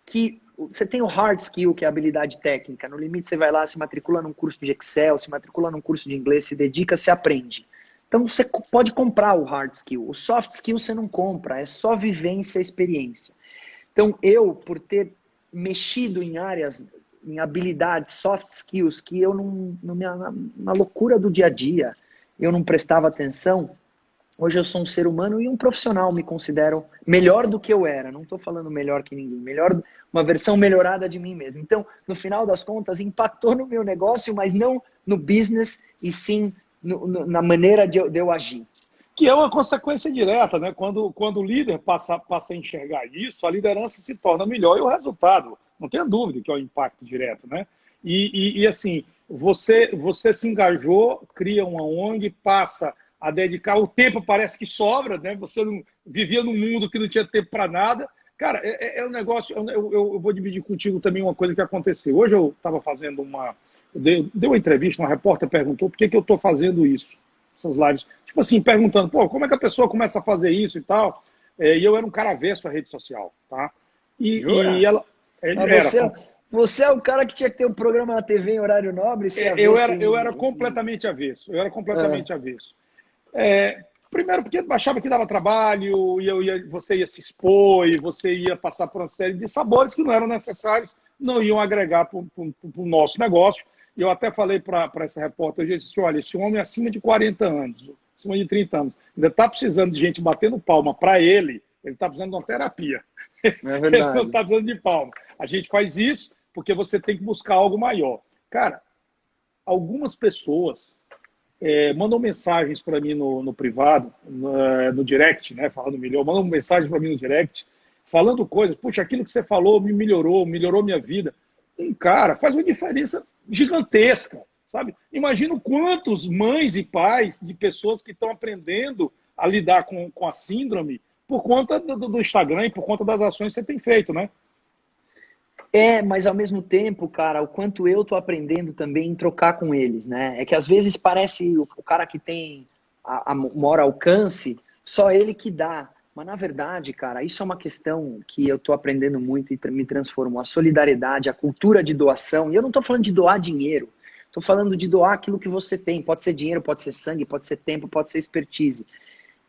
que você tem o hard skill, que é a habilidade técnica. No limite, você vai lá, se matricula num curso de Excel, se matricula num curso de inglês, se dedica, se aprende. Então, você pode comprar o hard skill. O soft skill você não compra, é só vivência e experiência. Então, eu, por ter mexido em áreas, em habilidades, soft skills, que eu na loucura do dia a dia, eu não prestava atenção. Hoje eu sou um ser humano e um profissional, me considero melhor do que eu era. Não estou falando melhor que ninguém, melhor, uma versão melhorada de mim mesmo. Então, no final das contas, impactou no meu negócio, mas não no business, e sim na maneira de eu agir. Que é uma consequência direta, né? Quando o líder passa a enxergar isso, a liderança se torna melhor e o resultado, não tenha dúvida que é o impacto direto, né? E assim, você se engajou, cria uma ONG, passa a dedicar, o tempo parece que sobra, né? Você não vivia num mundo que não tinha tempo para nada. Cara, é um negócio, eu vou dividir contigo também uma coisa que aconteceu. Hoje eu estava fazendo dei uma entrevista, uma repórter perguntou por que eu estou fazendo isso, essas lives. Tipo assim, perguntando, pô, como é que a pessoa começa a fazer isso e tal? E eu era um cara avesso à rede social, tá? E ela... Você é o cara que tinha que ter um programa na TV em horário nobre? Eu era completamente avesso. Eu era completamente avesso. Primeiro porque achava que dava trabalho, e você ia se expor, e você ia passar por uma série de sabores que não eram necessários, não iam agregar para o nosso negócio. E eu até falei para essa repórter, eu disse, olha, esse homem acima de 40 anos, acima de 30 anos, ainda está precisando de gente batendo palma para ele está precisando de uma terapia. É verdade. Ele não está precisando de palma. A gente faz isso porque você tem que buscar algo maior. Cara, algumas pessoas mandam mensagens para mim no privado, no direct, né, falando melhor, mandam mensagem para mim no direct, falando coisas, puxa, aquilo que você falou me melhorou minha vida. Cara, faz uma diferença gigantesca, sabe? Imagina quantos mães e pais de pessoas que estão aprendendo a lidar com a síndrome por conta do Instagram e por conta das ações que você tem feito, né? Mas ao mesmo tempo, cara, o quanto eu tô aprendendo também em trocar com eles, né? É que às vezes parece o cara que tem a maior alcance, só ele que dá. Mas na verdade, cara, isso é uma questão que eu tô aprendendo muito e me transformou. A solidariedade, a cultura de doação. E eu não tô falando de doar dinheiro. Tô falando de doar aquilo que você tem. Pode ser dinheiro, pode ser sangue, pode ser tempo, pode ser expertise.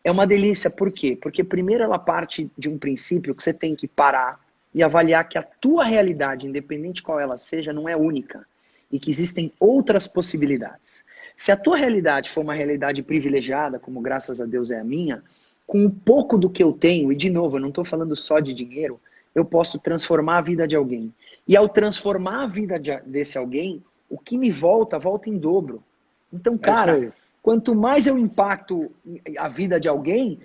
É uma delícia. Por quê? Porque primeiro ela parte de um princípio que você tem que parar e avaliar que a tua realidade, independente qual ela seja, não é única e que existem outras possibilidades. Se a tua realidade for uma realidade privilegiada, como graças a Deus é a minha, com um pouco do que eu tenho, e de novo, eu não estou falando só de dinheiro, eu posso transformar a vida de alguém. E ao transformar a vida desse alguém, o que me volta em dobro. Então, cara, quanto mais eu impacto a vida de alguém,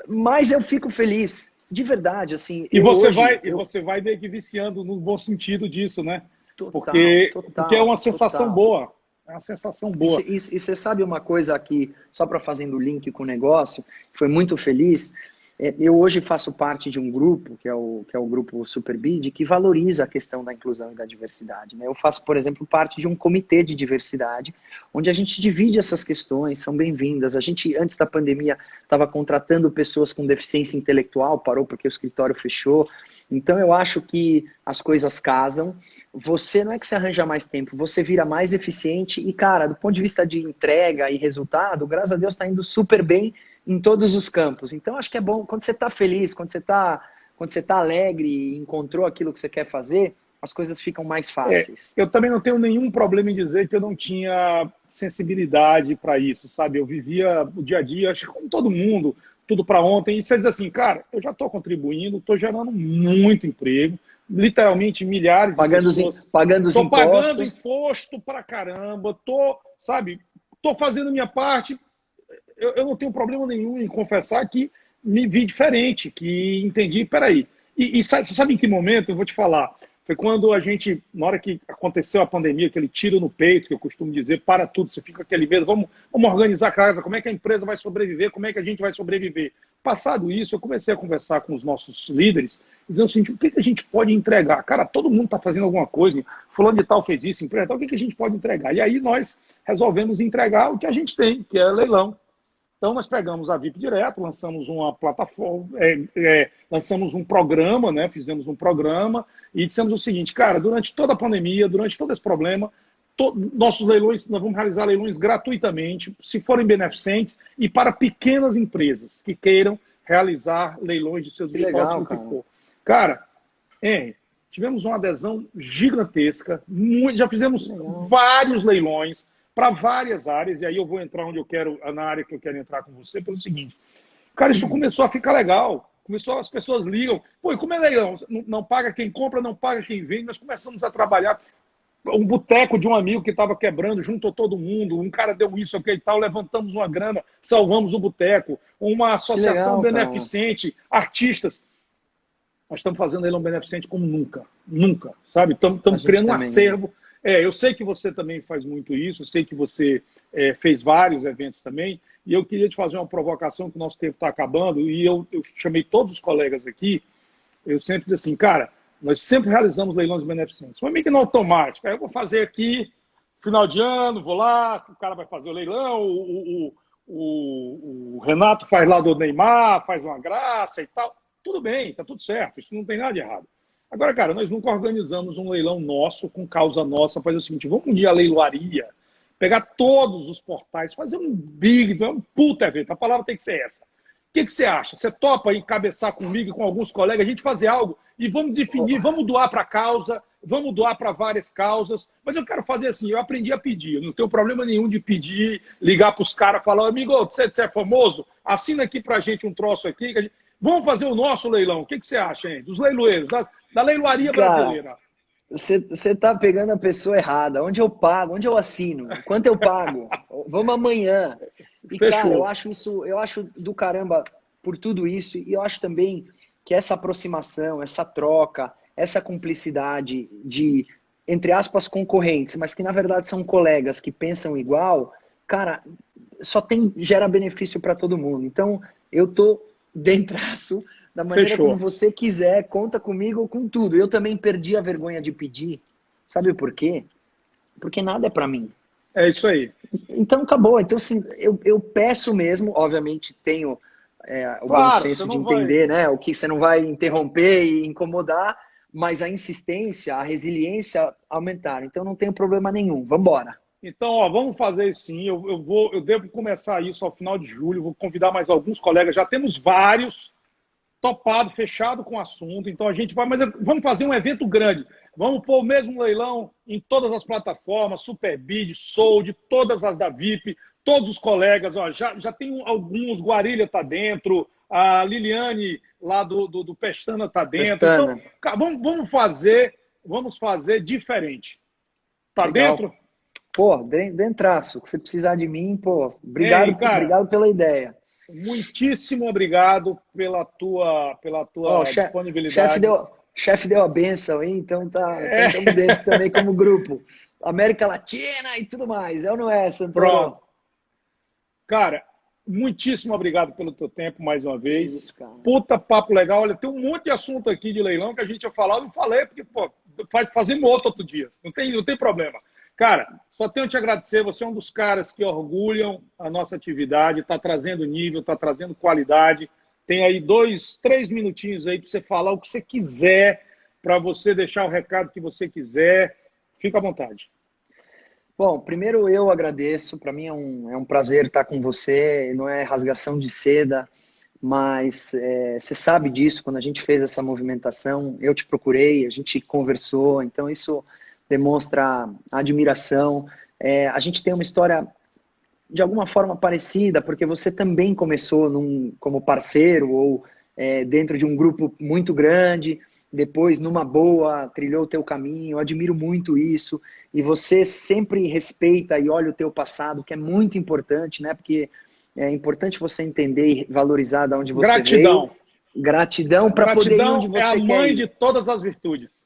mais eu fico feliz. De verdade, assim... E você vai meio que viciando no bom sentido disso, né? Porque é uma sensação boa. É uma sensação boa. E você sabe uma coisa aqui, só para fazendo o link com o negócio, foi muito feliz. Eu hoje faço parte de um grupo, que é o grupo Superbid, que valoriza a questão da inclusão e da diversidade, né? Eu faço, por exemplo, parte de um comitê de diversidade, onde a gente divide essas questões, são bem-vindas. A gente, antes da pandemia, estava contratando pessoas com deficiência intelectual, parou porque o escritório fechou. Então, eu acho que as coisas casam. Você não é que você arranja mais tempo, você vira mais eficiente e, cara, do ponto de vista de entrega e resultado, graças a Deus está indo super bem em todos os campos. Então, acho que é bom, quando você está feliz, quando você está alegre e encontrou aquilo que você quer fazer, as coisas ficam mais fáceis. Eu também não tenho nenhum problema em dizer que eu não tinha sensibilidade para isso, sabe? Eu vivia o dia a dia, acho que como todo mundo, tudo para ontem. E você diz assim, cara, eu já estou contribuindo, estou gerando muito emprego, literalmente milhares de pessoas. Pagando os impostos. Estou pagando imposto pra caramba, estou fazendo minha parte. Eu não tenho problema nenhum em confessar que me vi diferente, que entendi, peraí. E você sabe em que momento? Eu vou te falar. Foi quando a gente, na hora que aconteceu a pandemia, aquele tiro no peito, que eu costumo dizer, para tudo, você fica com aquele medo, vamos organizar a casa, como é que a empresa vai sobreviver, como é que a gente vai sobreviver. Passado isso, eu comecei a conversar com os nossos líderes, dizendo o seguinte, o que a gente pode entregar? Cara, todo mundo está fazendo alguma coisa, fulano de tal fez isso, empresa tal, o que a gente pode entregar? E aí nós resolvemos entregar o que a gente tem, que é leilão. Então, nós pegamos a VIP Direto, lançamos uma plataforma, lançamos um programa, né? Fizemos um programa e dissemos o seguinte, cara, durante toda a pandemia, durante todo esse problema, nossos leilões, nós vamos realizar leilões gratuitamente, se forem beneficentes, e para pequenas empresas que queiram realizar leilões de seus estoques, do que for. Cara, tivemos uma adesão gigantesca, já fizemos vários leilões para várias áreas, e aí eu vou entrar onde eu quero, na área que eu quero entrar com você, pelo seguinte, cara, isso começou a ficar legal, as pessoas ligam, pô, e como é leilão? Não paga quem compra, não paga quem vende, nós começamos a trabalhar, um boteco de um amigo que estava quebrando, juntou todo mundo, um cara deu isso, ok e tal, levantamos uma grana, salvamos o boteco, uma associação beneficente, artistas. Nós estamos fazendo leilão beneficente como nunca, nunca, sabe? Estamos criando um acervo. Eu sei que você também faz muito isso, eu sei que você fez vários eventos também, e eu queria te fazer uma provocação, que o nosso tempo está acabando, e eu chamei todos os colegas aqui, eu sempre disse assim, cara, nós sempre realizamos leilões beneficentes. Foi meio que no automático. Aí eu vou fazer aqui, final de ano, vou lá, o cara vai fazer o leilão, o Renato faz lá do Neymar, faz uma graça e tal. Tudo bem, tá tudo certo, isso não tem nada de errado. Agora, cara, nós nunca organizamos um leilão nosso, com causa nossa, fazer o seguinte, vamos unir a leiloaria, pegar todos os portais, fazer um um puta evento, a palavra tem que ser essa. O que você acha? Você topa encabeçar comigo e com alguns colegas, a gente fazer algo e vamos definir, vamos doar para a causa, vamos doar para várias causas, mas eu quero fazer assim, eu aprendi a pedir, eu não tenho problema nenhum de pedir, ligar para os caras, falar, amigo, você é famoso, assina aqui para a gente um troço aqui, vamos fazer o nosso leilão, o que você acha, hein? Dos leiloeiros, da leiloaria brasileira. Você tá pegando a pessoa errada. Onde eu pago? Onde eu assino? Quanto eu pago? Vamos amanhã. E, fechou. Cara, eu acho do caramba por tudo isso. E eu acho também que essa aproximação, essa troca, essa cumplicidade de, entre aspas, concorrentes, mas que na verdade são colegas que pensam igual, cara, gera benefício para todo mundo. Então, eu tô dentraço da maneira como você quiser, conta comigo com tudo. Eu também perdi a vergonha de pedir. Sabe por quê? Porque nada é para mim. É isso aí. Então acabou. Então, assim, eu peço mesmo, obviamente tenho o bom senso de entender, né? O que você não vai interromper e incomodar, mas a insistência, a resiliência aumentaram. Então não tenho problema nenhum. Vamos embora. Então, ó, vamos fazer isso sim. Eu devo começar isso ao final de julho. Vou convidar mais alguns colegas. Já temos vários topado, fechado com o assunto. Então a gente vai, mas vamos fazer um evento grande. Vamos pôr o mesmo leilão em todas as plataformas, Superbid, Sold, todas as da VIP, todos os colegas. Ó, já tem alguns, Guarilha está dentro, a Liliane lá do Pestana está dentro. Pestana. Então, vamos fazer diferente. Tá legal. Dentro? Pô, dentraço. Se você precisar de mim, pô, obrigado, obrigado pela ideia. Muitíssimo obrigado pela tua disponibilidade. Chefe deu a benção, hein? Então estamos dentro também como grupo. América Latina e tudo mais. É ou não é, Santoro? Pronto. Cara, muitíssimo obrigado pelo teu tempo mais uma vez. Isso, puta papo legal. Olha, tem um monte de assunto aqui de leilão que a gente ia falar. Eu não falei porque, pô, fazemos outro dia. Não tem problema. Cara, só tenho que te agradecer, você é um dos caras que orgulham a nossa atividade, está trazendo nível, está trazendo qualidade. Tem aí 2, 3 minutinhos aí para você falar o que você quiser, para você deixar o recado que você quiser. Fica à vontade. Bom, primeiro eu agradeço, para mim é um prazer estar com você, não é rasgação de seda, mas você sabe disso, quando a gente fez essa movimentação, eu te procurei, a gente conversou, então isso demonstra admiração. A gente tem uma história de alguma forma parecida, porque você também começou como parceiro ou dentro de um grupo muito grande, depois numa boa trilhou o teu caminho. Eu admiro muito isso, e você sempre respeita e olha o teu passado, que é muito importante, né? Porque é importante você entender e valorizar de onde você veio. Gratidão para poder ir onde você quer ir. Gratidão é a mãe de todas as virtudes.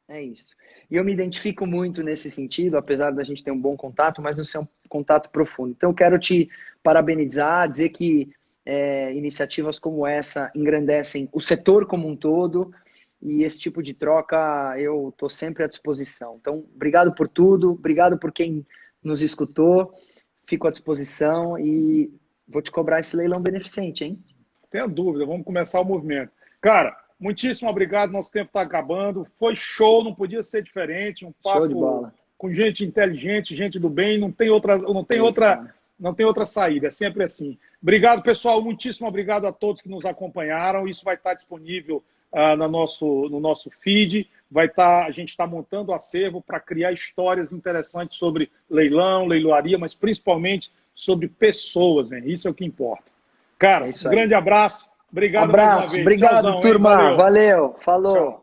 É isso. E eu me identifico muito nesse sentido, apesar da gente ter um bom contato, mas não ser um contato profundo. Então eu quero te parabenizar, dizer que iniciativas como essa engrandecem o setor como um todo, e esse tipo de troca eu estou sempre à disposição. Então, obrigado por tudo, obrigado por quem nos escutou, fico à disposição e Vou te cobrar esse leilão beneficente, hein? Tenha dúvida, vamos começar o movimento. Cara, muitíssimo obrigado, nosso tempo está acabando. Foi show, não podia ser diferente. Um Show de papo bola. com gente inteligente, gente do bem, não tem outra saída, é sempre assim. Obrigado, pessoal, muitíssimo obrigado a todos que nos acompanharam. Isso vai estar disponível no nosso feed. A gente está montando acervo para criar histórias interessantes sobre leilão, leiloaria, mas principalmente sobre pessoas, né? Isso é o que importa. Cara, grande abraço. Obrigado mais uma vez. Obrigado, Tchauzão, turma. hein? Valeu. Valeu. Falou. Tchau.